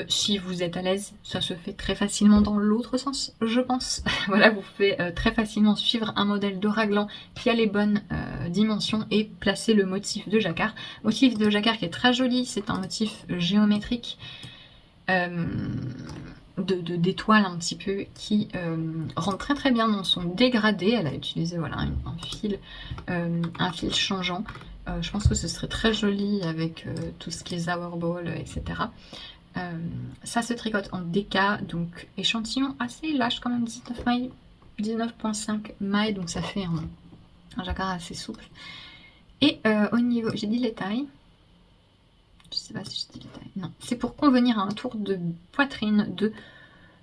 Si vous êtes à l'aise, ça se fait très facilement dans l'autre sens, je pense. Voilà, vous pouvez très facilement suivre un modèle de raglan qui a les bonnes dimensions et placer le motif de jacquard. Motif de jacquard qui est très joli, c'est un motif géométrique. d'étoiles un petit peu qui rentre très très bien dans son dégradé. Elle a utilisé voilà, un fil changeant. Je pense que ce serait très joli avec tout ce qui est Hour Ball, etc. Ça se tricote en DK, donc échantillon assez lâche quand même, 19 mailles, 19,5 mailles, donc ça fait un jacquard assez souple. Et au niveau, j'ai dit les tailles, je sais pas si j'ai dit les tailles, non, c'est pour convenir à un tour de poitrine de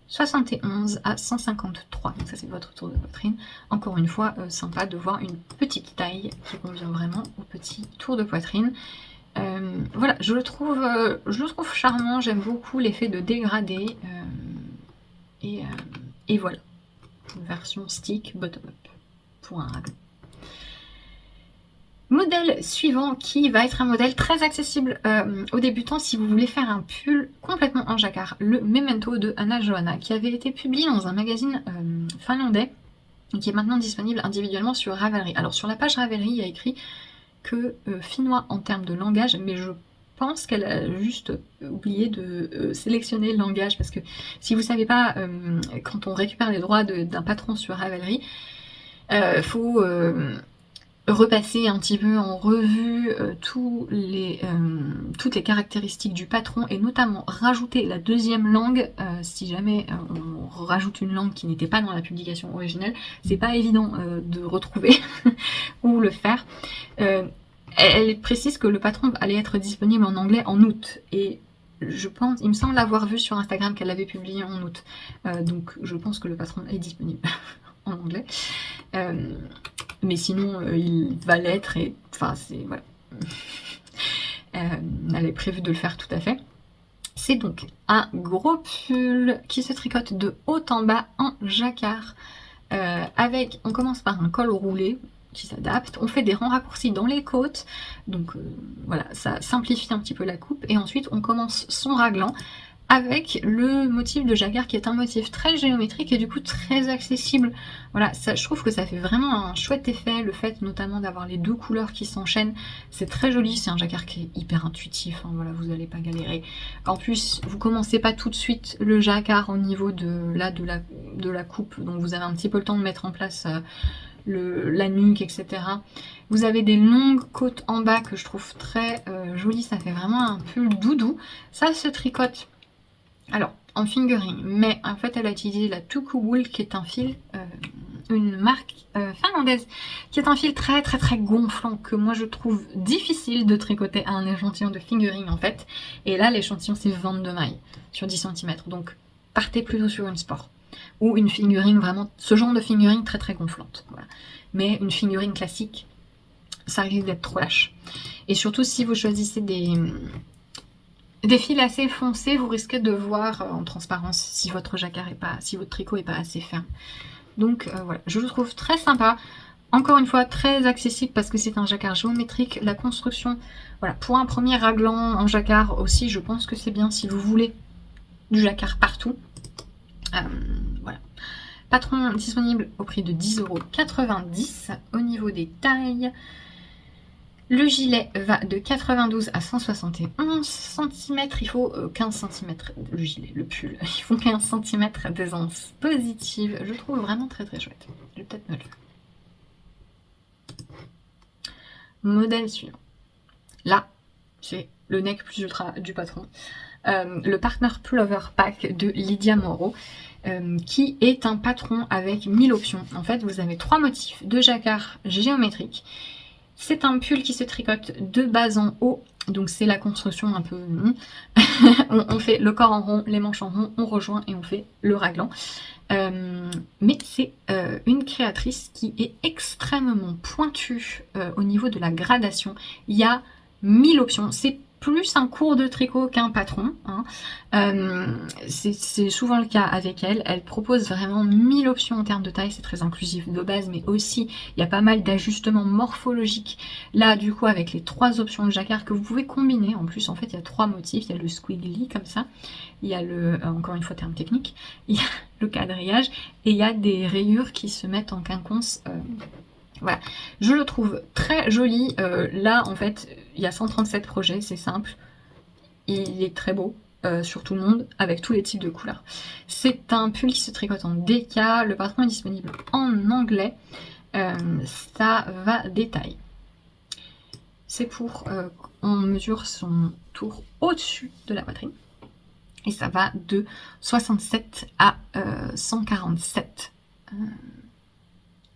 71 à 153, donc ça c'est votre tour de poitrine. Encore une fois, sympa de voir une petite taille qui convient vraiment au petit tour de poitrine. Voilà, je le trouve charmant, j'aime beaucoup l'effet de dégradé, et voilà, une version stick bottom-up pour un raglan. Modèle suivant qui va être un modèle très accessible aux débutants si vous voulez faire un pull complètement en jacquard, le Memento de Anna Johanna, qui avait été publié dans un magazine finlandais et qui est maintenant disponible individuellement sur Ravelry. Alors sur la page Ravelry, il y a écrit que finnois en termes de langage, mais je pense qu'elle a juste oublié de sélectionner le langage, parce que si vous savez pas, quand on récupère les droits d'un patron sur Ravelry, faut repasser un petit peu en revue toutes les caractéristiques du patron, et notamment rajouter la deuxième langue si jamais on rajoute une langue qui n'était pas dans la publication originale. C'est pas évident de retrouver ou le faire. Elle précise que le patron allait être disponible en anglais en août, et je pense, il me semble avoir vu sur Instagram qu'elle l'avait publié en août, donc je pense que le patron est disponible en anglais. Mais sinon il va l'être, et enfin c'est voilà. Elle est prévue de le faire tout à fait. C'est donc un gros pull qui se tricote de haut en bas en jacquard, avec, on commence par un col roulé qui s'adapte, on fait des rangs raccourcis dans les côtes, donc voilà, ça simplifie un petit peu la coupe, et ensuite on commence son raglan avec le motif de jacquard qui est un motif très géométrique et du coup très accessible. Voilà, ça, je trouve que ça fait vraiment un chouette effet, le fait notamment d'avoir les deux couleurs qui s'enchaînent, c'est très joli, c'est un jacquard qui est hyper intuitif, hein, voilà, vous n'allez pas galérer. En plus, vous commencez pas tout de suite le jacquard au niveau de la coupe, donc vous avez un petit peu le temps de mettre en place la nuque, etc. Vous avez des longues côtes en bas que je trouve très jolies, ça fait vraiment un pull doudou. Ça se tricote alors en fingering, mais en fait elle a utilisé la Tuku Wool, qui est un fil, une marque finlandaise, qui est un fil très très très gonflant, que moi je trouve difficile de tricoter à un échantillon de fingering en fait. Et là l'échantillon c'est 22 mailles sur 10 cm, donc partez plutôt sur une sport ou une fingering, vraiment ce genre de fingering très très gonflante, voilà. Mais une fingering classique, ça risque d'être trop lâche, et surtout si vous choisissez des fils assez foncés, vous risquez de voir en transparence si votre jacquard est pas, si votre tricot est pas assez ferme. Donc voilà, je le trouve très sympa. Encore une fois, très accessible parce que c'est un jacquard géométrique. La construction, voilà, pour un premier raglan en jacquard aussi, je pense que c'est bien si vous voulez du jacquard partout. Voilà. Patron disponible au prix de 10,90 €. Au niveau des tailles, le gilet va de 92 à 171 cm, il faut 15 cm, le gilet, le pull, il faut 15 cm d'aisance positive, je trouve vraiment très très chouette, je vais peut-être me le faire. Modèle suivant, là c'est le nec plus ultra du patron, le Partner Pullover Pack de Lydia Moreau, qui est un patron avec 1000 options. En fait vous avez 3 motifs de jacquard géométrique. C'est un pull qui se tricote de bas en haut, donc c'est la construction un peu... on fait le corps en rond, les manches en rond, on rejoint et on fait le raglan. Mais c'est une créatrice qui est extrêmement pointue au niveau de la gradation. Il y a 1000 options, c'est plus un cours de tricot qu'un patron, hein. C'est souvent le cas avec elle. Elle propose vraiment 1000 options en termes de taille, c'est très inclusif de base, mais aussi il y a pas mal d'ajustements morphologiques là du coup avec les 3 options de jacquard que vous pouvez combiner. En plus en fait il y a 3 motifs, il y a le squiggly comme ça, il y a le, encore une fois terme technique, il y a le quadrillage et il y a des rayures qui se mettent en quinconce. Voilà, je le trouve très joli. Là en fait il y a 137 projets, c'est simple, il est très beau. sur tout le monde avec tous les types de couleurs. C'est un pull qui se tricote en DK, le patron est disponible en anglais, ça va détail. C'est pour, on mesure son tour au-dessus de la poitrine et ça va de 67 à 147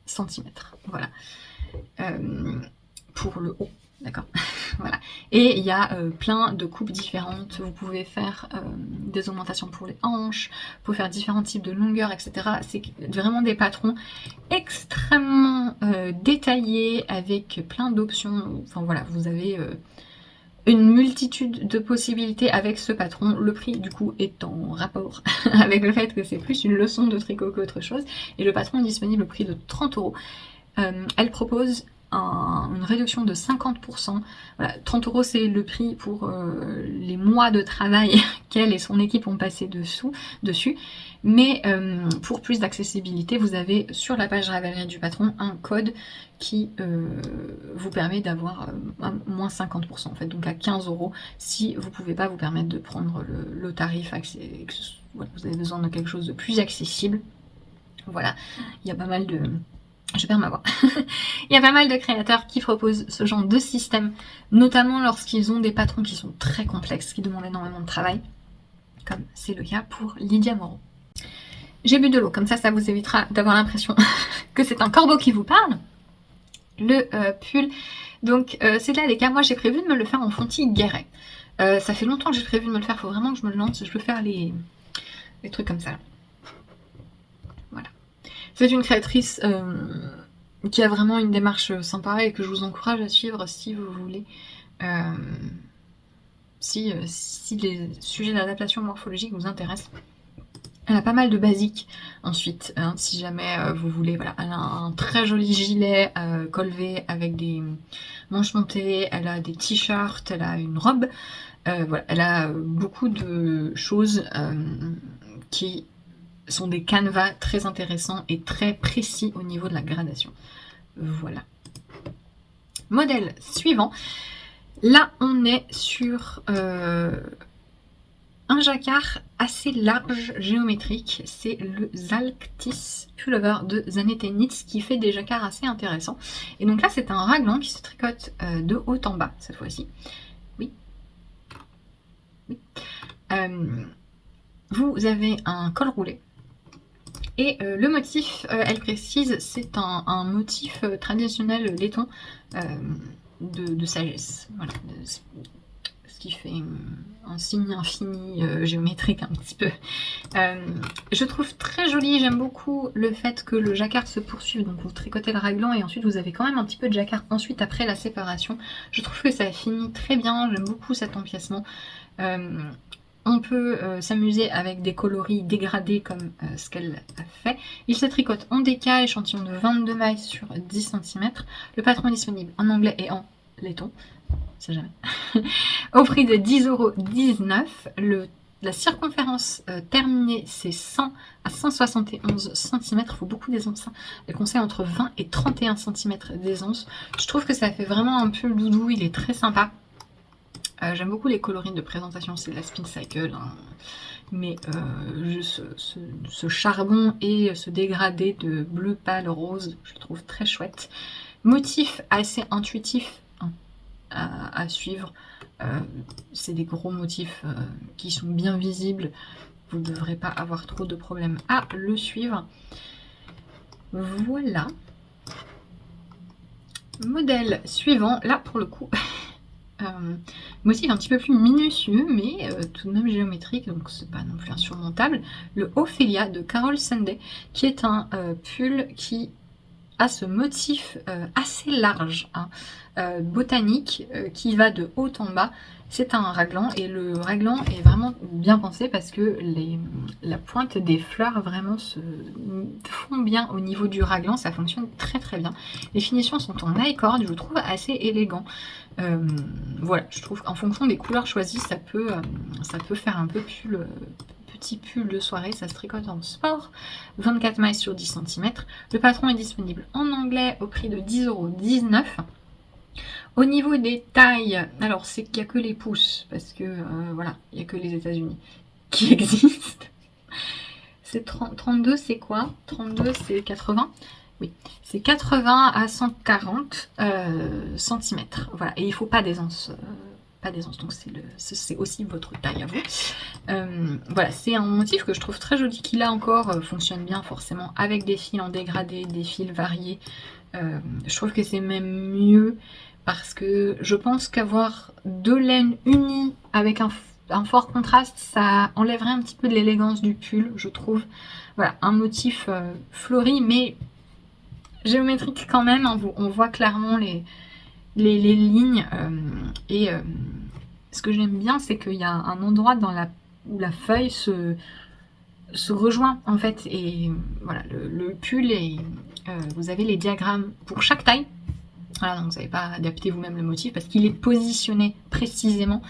cm. Voilà. Pour le haut, d'accord. Voilà. Et il y a plein de coupes différentes. Vous pouvez faire des augmentations pour les hanches, vous pouvez faire différents types de longueurs, etc. C'est vraiment des patrons extrêmement détaillés avec plein d'options. Enfin voilà, vous avez une multitude de possibilités avec ce patron. Le prix du coup est en rapport avec le fait que c'est plus une leçon de tricot qu'autre chose. Et le patron est disponible au prix de 30 €. Elle propose une réduction de 50%. Voilà, 30 € c'est le prix pour les mois de travail qu'elle et son équipe ont passé dessus. Mais pour plus d'accessibilité, vous avez sur la page Ravelry du patron un code qui vous permet d'avoir moins 50% en fait, donc à 15 € si vous ne pouvez pas vous permettre de prendre le tarif, voilà, vous avez besoin de quelque chose de plus accessible. Voilà, il y a pas mal de... Je perds ma voix. Il y a pas mal de créateurs qui proposent ce genre de système, notamment lorsqu'ils ont des patrons qui sont très complexes, qui demandent énormément de travail, comme c'est le cas pour Lydia Moreau. J'ai bu de l'eau, comme ça, ça vous évitera d'avoir l'impression que c'est un corbeau qui vous parle. Le pull, donc c'est de la DK. Moi j'ai prévu de me le faire en fontis guéret. Ça fait longtemps que j'ai prévu de me le faire, il faut vraiment que je me le lance. Je peux faire les trucs comme ça. Voilà. C'est une créatrice qui a vraiment une démarche sympa et que je vous encourage à suivre si vous voulez. Si les sujets d'adaptation morphologique vous intéressent. Elle a pas mal de basiques ensuite, hein, si jamais vous voulez. Voilà. Elle a un très joli gilet col V avec des manches montées, elle a des t-shirts, elle a une robe. Voilà. Elle a beaucoup de choses qui sont des canevas très intéressants et très précis au niveau de la gradation. Voilà. Modèle suivant. Là, on est sur un jacquard assez large, géométrique. C'est le Zalctis Pullover de Zanette Knits qui fait des jacquards assez intéressants. Et donc là, c'est un raglan qui se tricote de haut en bas, cette fois-ci. Oui. Oui. Vous avez un col roulé. Et le motif, elle précise, c'est un motif traditionnel laiton de sagesse. Voilà. Ce qui fait un signe infini géométrique un petit peu. Je trouve très joli, j'aime beaucoup le fait que le jacquard se poursuive. Donc vous tricotez le raglan et ensuite vous avez quand même un petit peu de jacquard ensuite après la séparation. Je trouve que ça finit très bien, j'aime beaucoup cet empiècement. On peut s'amuser avec des coloris dégradés comme ce qu'elle a fait. Il se tricote en DK, échantillon de 22 mailles sur 10 cm. Le patron est disponible en anglais et en laiton, c'est jamais. Au prix de 10,19 €. La circonférence terminée, c'est 100 à 171 cm. Il faut beaucoup d'aisance. Elle conseille entre 20 et 31 cm d'aisance. Je trouve que ça fait vraiment un peu doudou. Il est très sympa. J'aime beaucoup les coloris de présentation, c'est la Spin Cycle, hein. Mais ce charbon et ce dégradé de bleu pâle rose, je le trouve très chouette. Motif assez intuitif, hein, à suivre. C'est des gros motifs qui sont bien visibles. Vous ne devrez pas avoir trop de problèmes à le suivre. Voilà. Modèle suivant, là pour le coup... motif un petit peu plus minutieux mais tout de même géométrique, donc c'est pas non plus insurmontable. Le Ophelia de Carol Sunday, qui est un pull qui a ce motif assez large, hein, botanique, qui va de haut en bas. C'est un raglan et le raglan est vraiment bien pensé parce que la pointe des fleurs vraiment se font bien au niveau du raglan, ça fonctionne très très bien. Les finitions sont en high-cord, je le trouve assez élégant. Voilà, je trouve qu'en fonction des couleurs choisies, ça peut faire un peu petit pull de soirée. Ça se tricote en sport, 24 mailles sur 10 cm. Le patron est disponible en anglais au prix de 10,19 €. Au niveau des tailles, alors c'est qu'il n'y a que les pouces, parce que voilà, il n'y a que les États-Unis qui existent. C'est 32, c'est quoi? 32, c'est 80. Oui, c'est 80 à 140 cm. Voilà, et il ne faut pas d'aisance. Pas d'aisance, donc c'est aussi votre taille à vous. Voilà, c'est un motif que je trouve très joli, qui là encore fonctionne bien forcément avec des fils en dégradé, des fils variés. Je trouve que c'est même mieux parce que je pense qu'avoir deux laines unies avec un fort contraste, ça enlèverait un petit peu de l'élégance du pull, je trouve. Voilà, un motif fleuri mais géométrique quand même, hein. On voit clairement les lignes ce que j'aime bien, c'est qu'il y a un endroit où la feuille se rejoint en fait, et voilà, le pull, et vous avez les diagrammes pour chaque taille. Voilà, donc vous n'avez pas adapté vous-même le motif parce qu'il est positionné précisément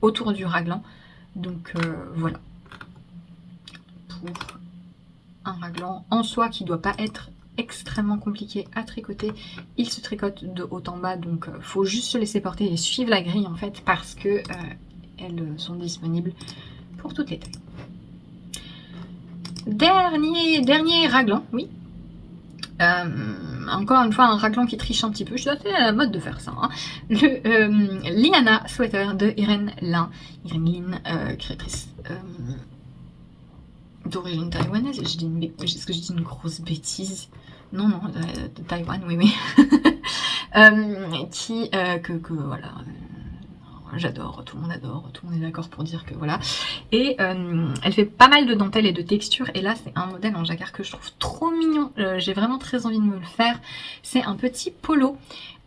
autour du raglan. Donc voilà, pour un raglan en soie qui ne doit pas être extrêmement compliqué à tricoter. Il se tricote de haut en bas, donc faut juste se laisser porter et suivre la grille en fait, parce que elles sont disponibles pour toutes les tailles. Dernier raglan, oui. Encore une fois, un raglan qui triche un petit peu. Je suis assez à la mode de faire ça. Hein. Le Liana Sweater de Irène Lin, créatrice d'origine taïwanaise. Est-ce que je dis une grosse bêtise? Non, de Taïwan, oui. Voilà. J'adore, tout le monde adore, tout le monde est d'accord pour dire que voilà. Et elle fait pas mal de dentelle et de texture, et là c'est un modèle en jacquard que je trouve trop mignon. J'ai vraiment très envie de me le faire. C'est un petit polo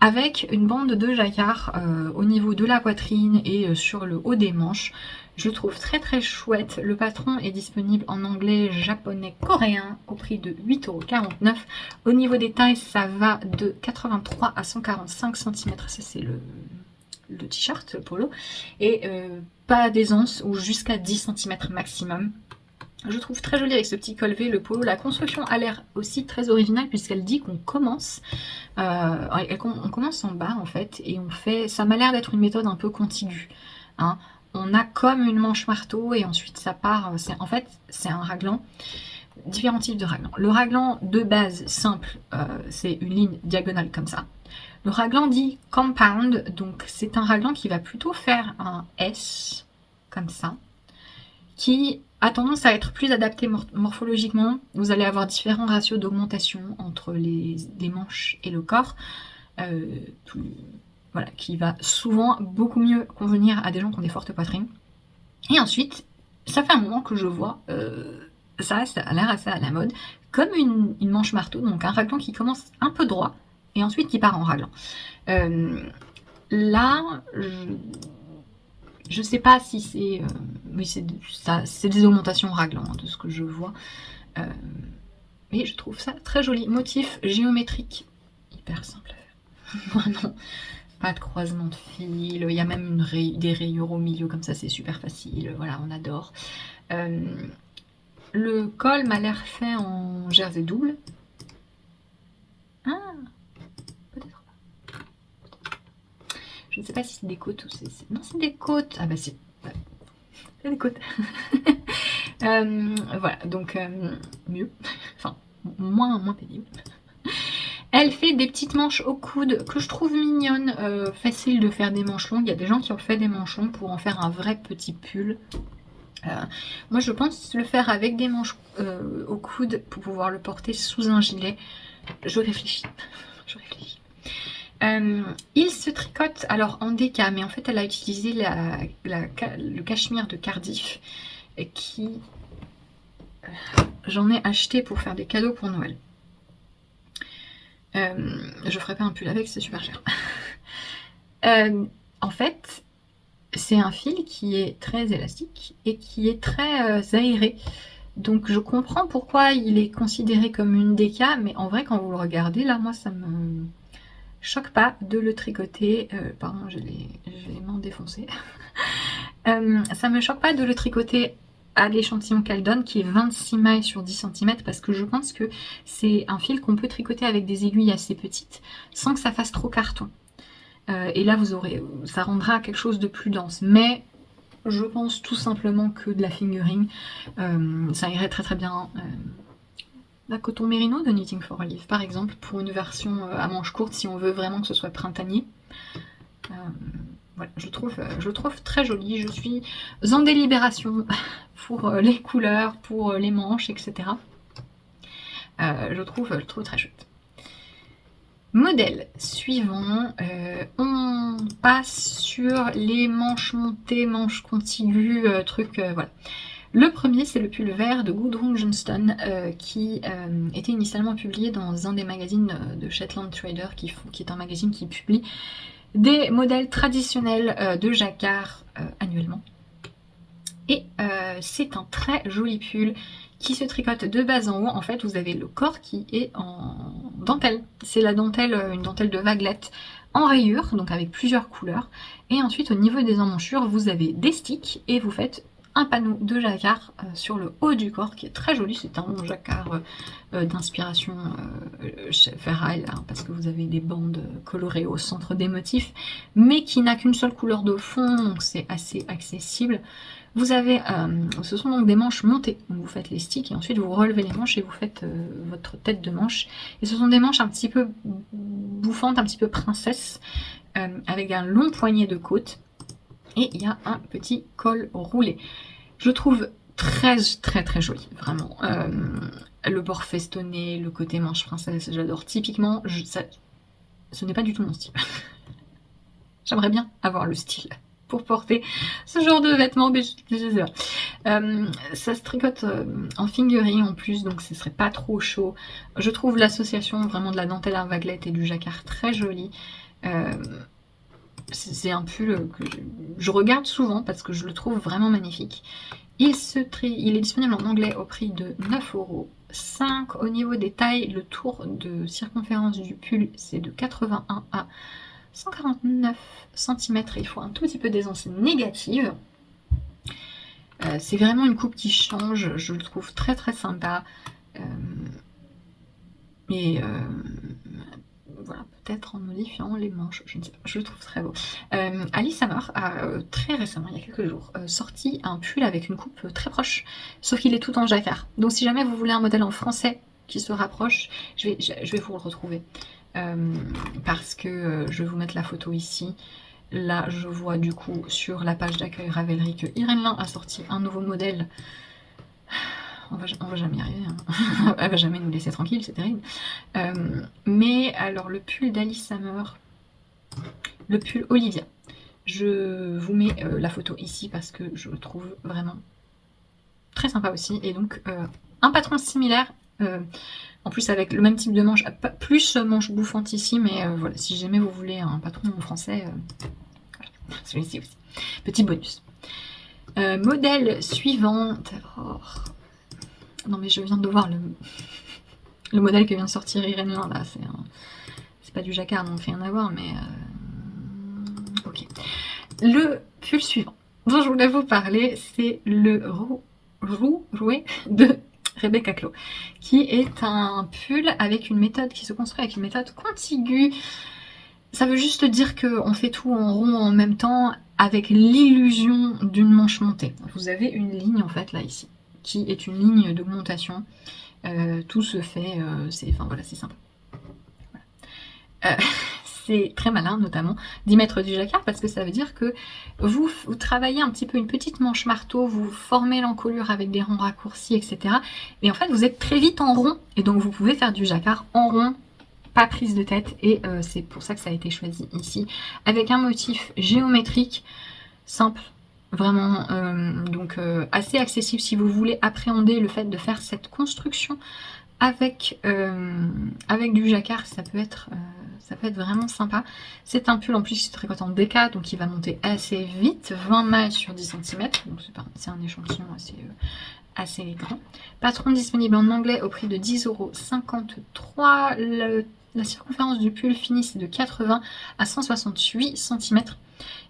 avec une bande de jacquard au niveau de la poitrine et sur le haut des manches. Je le trouve très très chouette. Le patron est disponible en anglais, japonais, coréen au prix de 8,49 €. Au niveau des tailles, ça va de 83 à 145 cm. Ça c'est le t-shirt, le polo, et pas d'aisance, ou jusqu'à 10 cm maximum. Je trouve très joli avec ce petit col V, le polo. La construction a l'air aussi très originale puisqu'elle dit qu'on commence on commence en bas en fait, et on fait, ça m'a l'air d'être une méthode un peu contiguë, hein. On a comme une manche marteau et ensuite ça part, en fait c'est un raglan, différents types de raglan. Le raglan de base simple, c'est une ligne diagonale comme ça. Le raglan dit compound, donc c'est un raglan qui va plutôt faire un S, comme ça, qui a tendance à être plus adapté morphologiquement. Vous allez avoir différents ratios d'augmentation entre les manches et le corps, voilà, qui va souvent beaucoup mieux convenir à des gens qui ont des fortes poitrines. Et ensuite, ça fait un moment que je vois, ça a l'air assez à la mode, comme une manche marteau, donc un raglan qui commence un peu droit, et ensuite qui part en raglan. Là, je sais pas si c'est... oui, c'est des augmentations raglan, hein, de ce que je vois. Mais je trouve ça très joli. Motif géométrique, hyper simple à faire. Vraiment, pas de croisement de fils. Il y a même des rayures au milieu, comme ça, c'est super facile. Voilà, on adore. Le col m'a l'air fait en jersey double. Ah, peut-être pas. Je ne sais pas si c'est des côtes ou c'est... Non, c'est des côtes. Ah bah c'est des côtes. Voilà, donc mieux. Enfin, moins pénible. Elle fait des petites manches au coude que je trouve mignonnes. Facile de faire des manches longues. Il y a des gens qui ont fait des manches longues pour en faire un vrai petit pull. Moi je pense le faire avec des manches au coude pour pouvoir le porter sous un gilet. Je réfléchis. Il se tricote alors en déca, mais en fait elle a utilisé le cachemire de Cardiff, qui j'en ai acheté pour faire des cadeaux pour Noël. Je ferai pas un pull avec, c'est super cher. En fait, c'est un fil qui est très élastique et qui est très aéré. Donc je comprends pourquoi il est considéré comme une déca, mais en vrai quand vous le regardez, là moi ça me choque pas de le tricoter. Pardon, j'ai les mains défoncées. Ça me choque pas de le tricoter à l'échantillon qu'elle donne, qui est 26 mailles sur 10 cm, parce que je pense que c'est un fil qu'on peut tricoter avec des aiguilles assez petites sans que ça fasse trop carton. et là ça rendra quelque chose de plus dense, mais je pense tout simplement que de la fingering, ça irait très très bien. La coton mérino de Knitting for Olive par exemple, pour une version à manches courtes si on veut vraiment que ce soit printanier. Voilà, je le trouve très joli. Je suis en délibération pour les couleurs, pour les manches, etc. Je le trouve très chouette. Modèle suivant, on passe sur les manches montées, manches contiguës, voilà. Le premier, c'est le pull vert de Gudrun Johnston, qui était initialement publié dans un des magazines de Shetland Trader, qui est un magazine qui publie des modèles traditionnels de jacquard annuellement. Et c'est un très joli pull qui se tricote de bas en haut. En fait, vous avez le corps qui est en dentelle. C'est la dentelle, une dentelle de vaguelette en rayure, donc avec plusieurs couleurs. Et ensuite, au niveau des emmanchures, vous avez des sticks et vous faites un panneau de jacquard sur le haut du corps qui est très joli. C'est un jacquard d'inspiration ferraille, hein, parce que vous avez des bandes colorées au centre des motifs, mais qui n'a qu'une seule couleur de fond, donc c'est assez accessible. Vous avez, ce sont donc des manches montées, donc vous faites les sticks et ensuite vous relevez les manches et vous faites votre tête de manche. Et ce sont des manches un petit peu bouffantes, un petit peu princesse, avec un long poignet de côte. Et il y a un petit col roulé. Je le trouve très joli, vraiment. Le bord festonné, le côté manche princesse, j'adore. Typiquement, ce n'est pas du tout mon style. J'aimerais bien avoir le style pour porter ce genre de vêtements, mais je sais pas. Ça se tricote en fingering en plus, donc ce serait pas trop chaud. Je trouve l'association vraiment de la dentelle à vaguelette et du jacquard très jolie. C'est un pull que je regarde souvent parce que je le trouve vraiment magnifique. Il est disponible en anglais au prix de 9,05 €. Au niveau des tailles, le tour de circonférence du pull, c'est de 81 à 149 cm. Il faut un tout petit peu d'aisance négative. C'est vraiment une coupe qui change. Je le trouve très sympa. Voilà, peut-être en modifiant les manches, je ne sais pas, je le trouve très beau. Alice Hammer a très récemment, il y a quelques jours, sorti un pull avec une coupe très proche, sauf qu'il est tout en jacquard. Donc si jamais vous voulez un modèle en français qui se rapproche, je vais vous le retrouver. Parce que je vais vous mettre la photo ici. Là, je vois du coup sur la page d'accueil Ravelry que Irène Lin a sorti un nouveau modèle. On va jamais y arriver, hein. Elle va jamais nous laisser tranquille, c'est terrible. Mais alors le pull d'Alice Hammer, le pull Olivia, je vous mets la photo ici parce que je le trouve vraiment très sympa aussi. Et donc un patron similaire, en plus avec le même type de manche, plus manche bouffante ici, mais voilà, si jamais vous voulez un patron en français, voilà, celui-ci aussi. Petit bonus. Modèle suivant. Alors, non mais je viens de voir le modèle que vient de sortir Irène Lin, là, c'est pas du jacquard, donc rien à voir, mais ok. Le pull suivant dont je voulais vous parler, c'est le roué de Rebecca Clow, qui est un pull avec une méthode qui se construit avec une méthode contiguë. Ça veut juste dire qu'on fait tout en rond en même temps avec l'illusion d'une manche montée. Vous avez une ligne en fait là ici, qui est une ligne d'augmentation. Tout se fait, enfin voilà, c'est simple. Voilà. C'est très malin notamment d'y mettre du jacquard parce que ça veut dire que vous travaillez un petit peu une petite manche marteau, vous formez l'encolure avec des ronds raccourcis, etc. Et en fait vous êtes très vite en rond et donc vous pouvez faire du jacquard en rond, pas prise de tête, et c'est pour ça que ça a été choisi ici, avec un motif géométrique simple. Vraiment, donc assez accessible si vous voulez appréhender le fait de faire cette construction avec du jacquard, ça peut être vraiment sympa. C'est un pull en plus qui se tricote en DK, donc il va monter assez vite, 20 mailles sur 10 cm, donc c'est un échantillon assez grand. Patron disponible en anglais au prix de 10,53 €. La circonférence du pull fini c'est de 80 à 168 cm.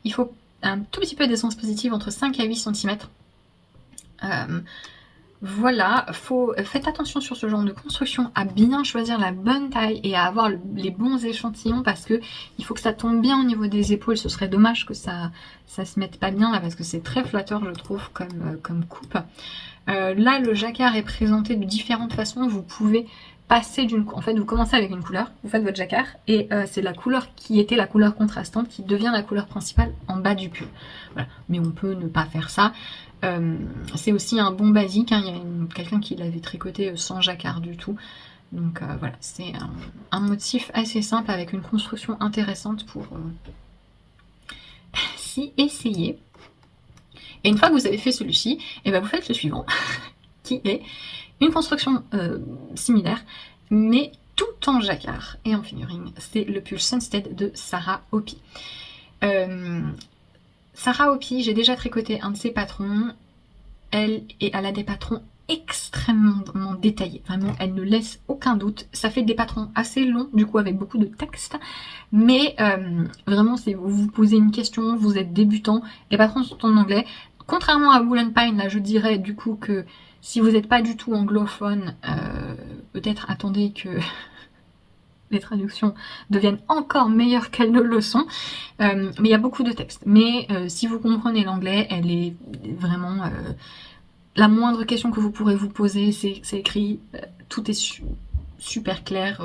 Il faut un tout petit peu d'essence positive, entre 5 à 8 cm. Voilà, faites attention sur ce genre de construction à bien choisir la bonne taille et à avoir les bons échantillons parce que il faut que ça tombe bien au niveau des épaules. Ce serait dommage que ça se mette pas bien là parce que c'est très flatteur je trouve comme coupe. Là le jacquard est présenté de différentes façons. Vous pouvez passer en fait vous commencez avec une couleur, vous faites votre jacquard et c'est la couleur qui était la couleur contrastante qui devient la couleur principale en bas du pull. Voilà. Mais on peut ne pas faire ça. C'est aussi un bon basique, hein. Il y a quelqu'un qui l'avait tricoté sans jacquard du tout. Donc voilà, c'est un motif assez simple avec une construction intéressante pour s'y essayer. Et une fois que vous avez fait celui-ci, et ben vous faites le suivant, qui est une construction similaire, mais tout en jacquard et en fingering. C'est le pull Sunstead de Sarah Hoppe. Sarah Hoppe, j'ai déjà tricoté un de ses patrons. Elle a des patrons extrêmement détaillés. Vraiment, elle ne laisse aucun doute. Ça fait des patrons assez longs, du coup, avec beaucoup de texte. Mais vraiment, c'est vous vous posez une question, vous êtes débutant. Les patrons sont en anglais. Contrairement à Wool & Pine, là, je dirais du coup que si vous n'êtes pas du tout anglophone, peut-être attendez que les traductions deviennent encore meilleures qu'elles ne le sont. Mais il y a beaucoup de textes. Mais si vous comprenez l'anglais, elle est vraiment... la moindre question que vous pourrez vous poser, c'est écrit. Tout est super clair.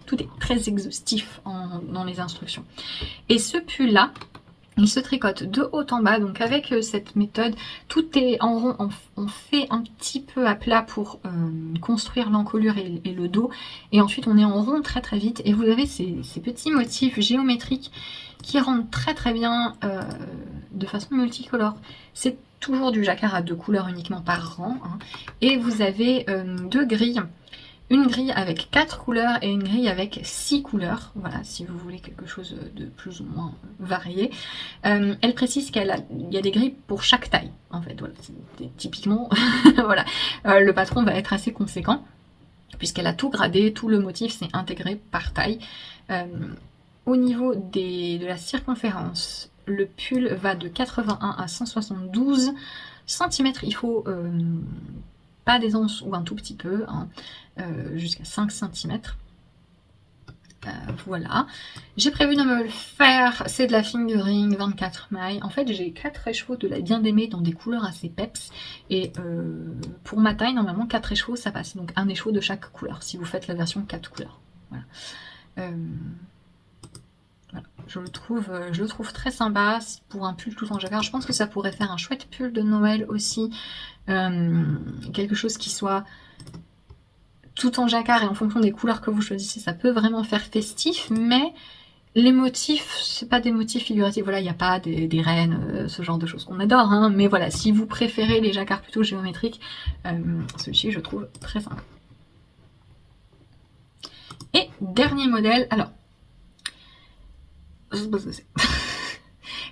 Tout est très exhaustif dans les instructions. Et ce pull-là, il se tricote de haut en bas, donc avec cette méthode, tout est en rond, on fait un petit peu à plat pour construire l'encolure et le dos, et ensuite on est en rond très très vite, et vous avez ces petits motifs géométriques qui rendent très très bien de façon multicolore. C'est toujours du jacquard à 2 couleurs uniquement par rang, hein, et vous avez 2 grilles. Une grille avec 4 couleurs et une grille avec 6 couleurs. Voilà, si vous voulez quelque chose de plus ou moins varié. Elle précise qu'il y a des grilles pour chaque taille. En fait, voilà, typiquement, voilà, le patron va être assez conséquent puisqu'elle a tout gradé, tout le motif s'est intégré par taille. Au niveau de la circonférence, le pull va de 81 à 172 cm. Il faut pas d'aisance ou un tout petit peu, hein, jusqu'à 5 cm. Voilà. J'ai prévu de me le faire, c'est de la fingering 24 mailles. En fait, j'ai 4 écheveaux de la bien aimée dans des couleurs assez peps. Et pour ma taille, normalement, 4 écheveaux, ça passe. Donc un écheveau de chaque couleur, si vous faites la version 4 couleurs. Voilà. Voilà. Je le trouve très sympa pour un pull tout en jacquard. Je pense que ça pourrait faire un chouette pull de Noël aussi. Quelque chose qui soit tout en jacquard et en fonction des couleurs que vous choisissez, ça peut vraiment faire festif, mais les motifs, c'est pas des motifs figuratifs. Voilà, il n'y a pas des reines, ce genre de choses qu'on adore, hein, mais voilà, si vous préférez les jacquards plutôt géométriques, celui-ci je trouve très sympa. Et dernier modèle, alors, je sais pas ce que c'est.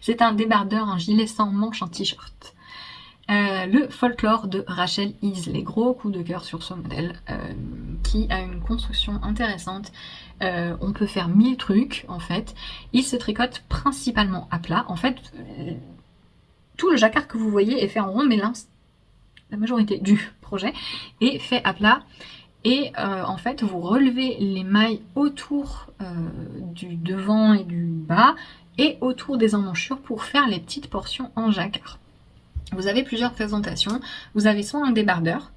C'est un débardeur, un gilet sans manche, un t-shirt. Le folklore de Rachel Isley, gros coup de cœur sur ce modèle, qui a une construction intéressante. On peut faire 1000 trucs en fait. Il se tricote principalement à plat. En fait, tout le jacquard que vous voyez est fait en rond, mais la majorité du projet est fait à plat. Et en fait, vous relevez les mailles autour du devant et du bas et autour des emmanchures pour faire les petites portions en jacquard. Vous avez plusieurs présentations. Vous avez soit un débardeur,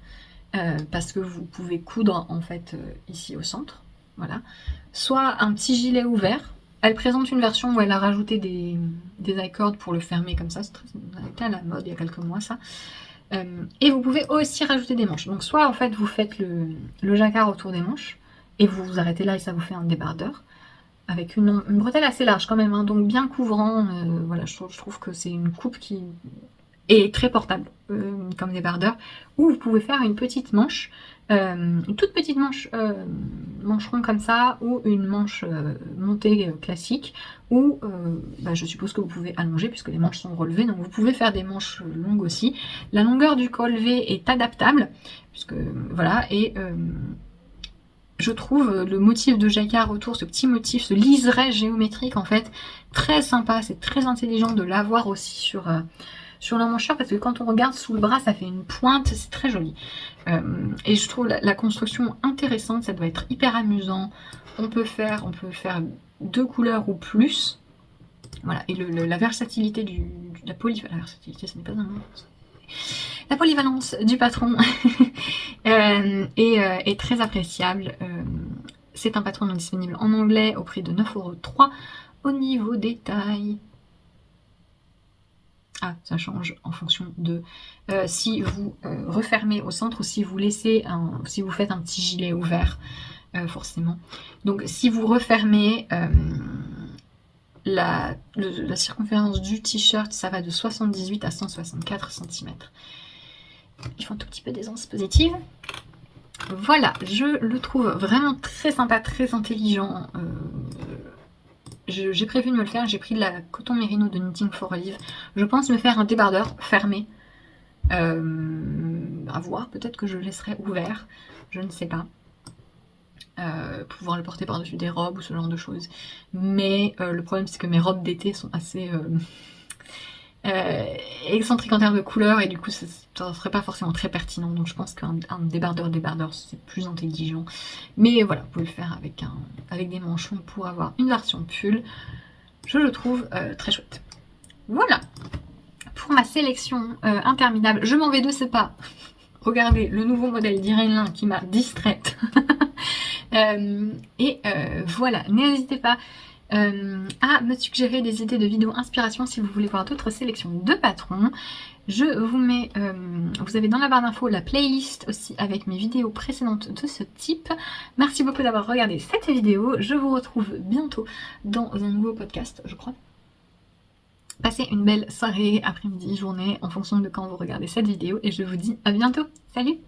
parce que vous pouvez coudre en fait ici au centre, voilà. Soit un petit gilet ouvert. Elle présente une version où elle a rajouté des I-cords pour le fermer comme ça. C'était à la mode il y a quelques mois ça. Et vous pouvez aussi rajouter des manches. Donc soit en fait vous faites le jacquard autour des manches et vous vous arrêtez là et ça vous fait un débardeur. Avec une bretelle assez large quand même, hein, donc bien couvrant. Voilà, je trouve que c'est une coupe qui est très portable comme débardeur. Ou vous pouvez faire une petite manche, une toute petite manche mancheron comme ça, ou une manche montée classique, ou je suppose que vous pouvez allonger puisque les manches sont relevées, donc vous pouvez faire des manches longues aussi. La longueur du collet est adaptable, puisque voilà, et je trouve le motif de jacquard autour, ce petit motif, ce liseré géométrique en fait, très sympa. C'est très intelligent de l'avoir aussi sur sur l'emmanchure parce que quand on regarde sous le bras, ça fait une pointe, c'est très joli. Et je trouve la construction intéressante, ça doit être hyper amusant. On peut faire 2 couleurs ou plus. Voilà, et la versatilité la versatilité, ce n'est pas un mot. La polyvalence du patron est très appréciable. C'est un patron non disponible en anglais au prix de 9,03 €. Au niveau des tailles, ça change en fonction de si vous refermez au centre ou si vous laissez si vous faites un petit gilet ouvert, forcément. Donc si vous refermez, la circonférence du t-shirt, ça va de 78 à 164 cm. Il faut un tout petit peu d'aisance positive. Voilà, je le trouve vraiment très sympa, très intelligent. J'ai prévu de me le faire, j'ai pris de la coton mérino de Knitting for Olive. Je pense me faire un débardeur fermé. À voir, peut-être que je le laisserai ouvert, je ne sais pas. Pouvoir le porter par-dessus des robes ou ce genre de choses. Mais le problème c'est que mes robes d'été sont assez excentriques en termes de couleurs et du coup ça ne serait pas forcément très pertinent. Donc je pense qu'un débardeur c'est plus intelligent. Mais voilà, vous pouvez le faire avec des manchons pour avoir une version pull. Je le trouve très chouette. Voilà pour ma sélection interminable. Je m'en vais de ce pas. Regardez le nouveau modèle d'Irène qui m'a distraite. Voilà, n'hésitez pas à me suggérer des idées de vidéos inspiration si vous voulez voir d'autres sélections de patrons. Je vous mets, vous avez dans la barre d'infos la playlist aussi avec mes vidéos précédentes de ce type. Merci beaucoup d'avoir regardé cette vidéo. Je vous retrouve bientôt dans un nouveau podcast, je crois. Passez une belle soirée, après-midi, journée, en fonction de quand vous regardez cette vidéo et je vous dis à bientôt. Salut!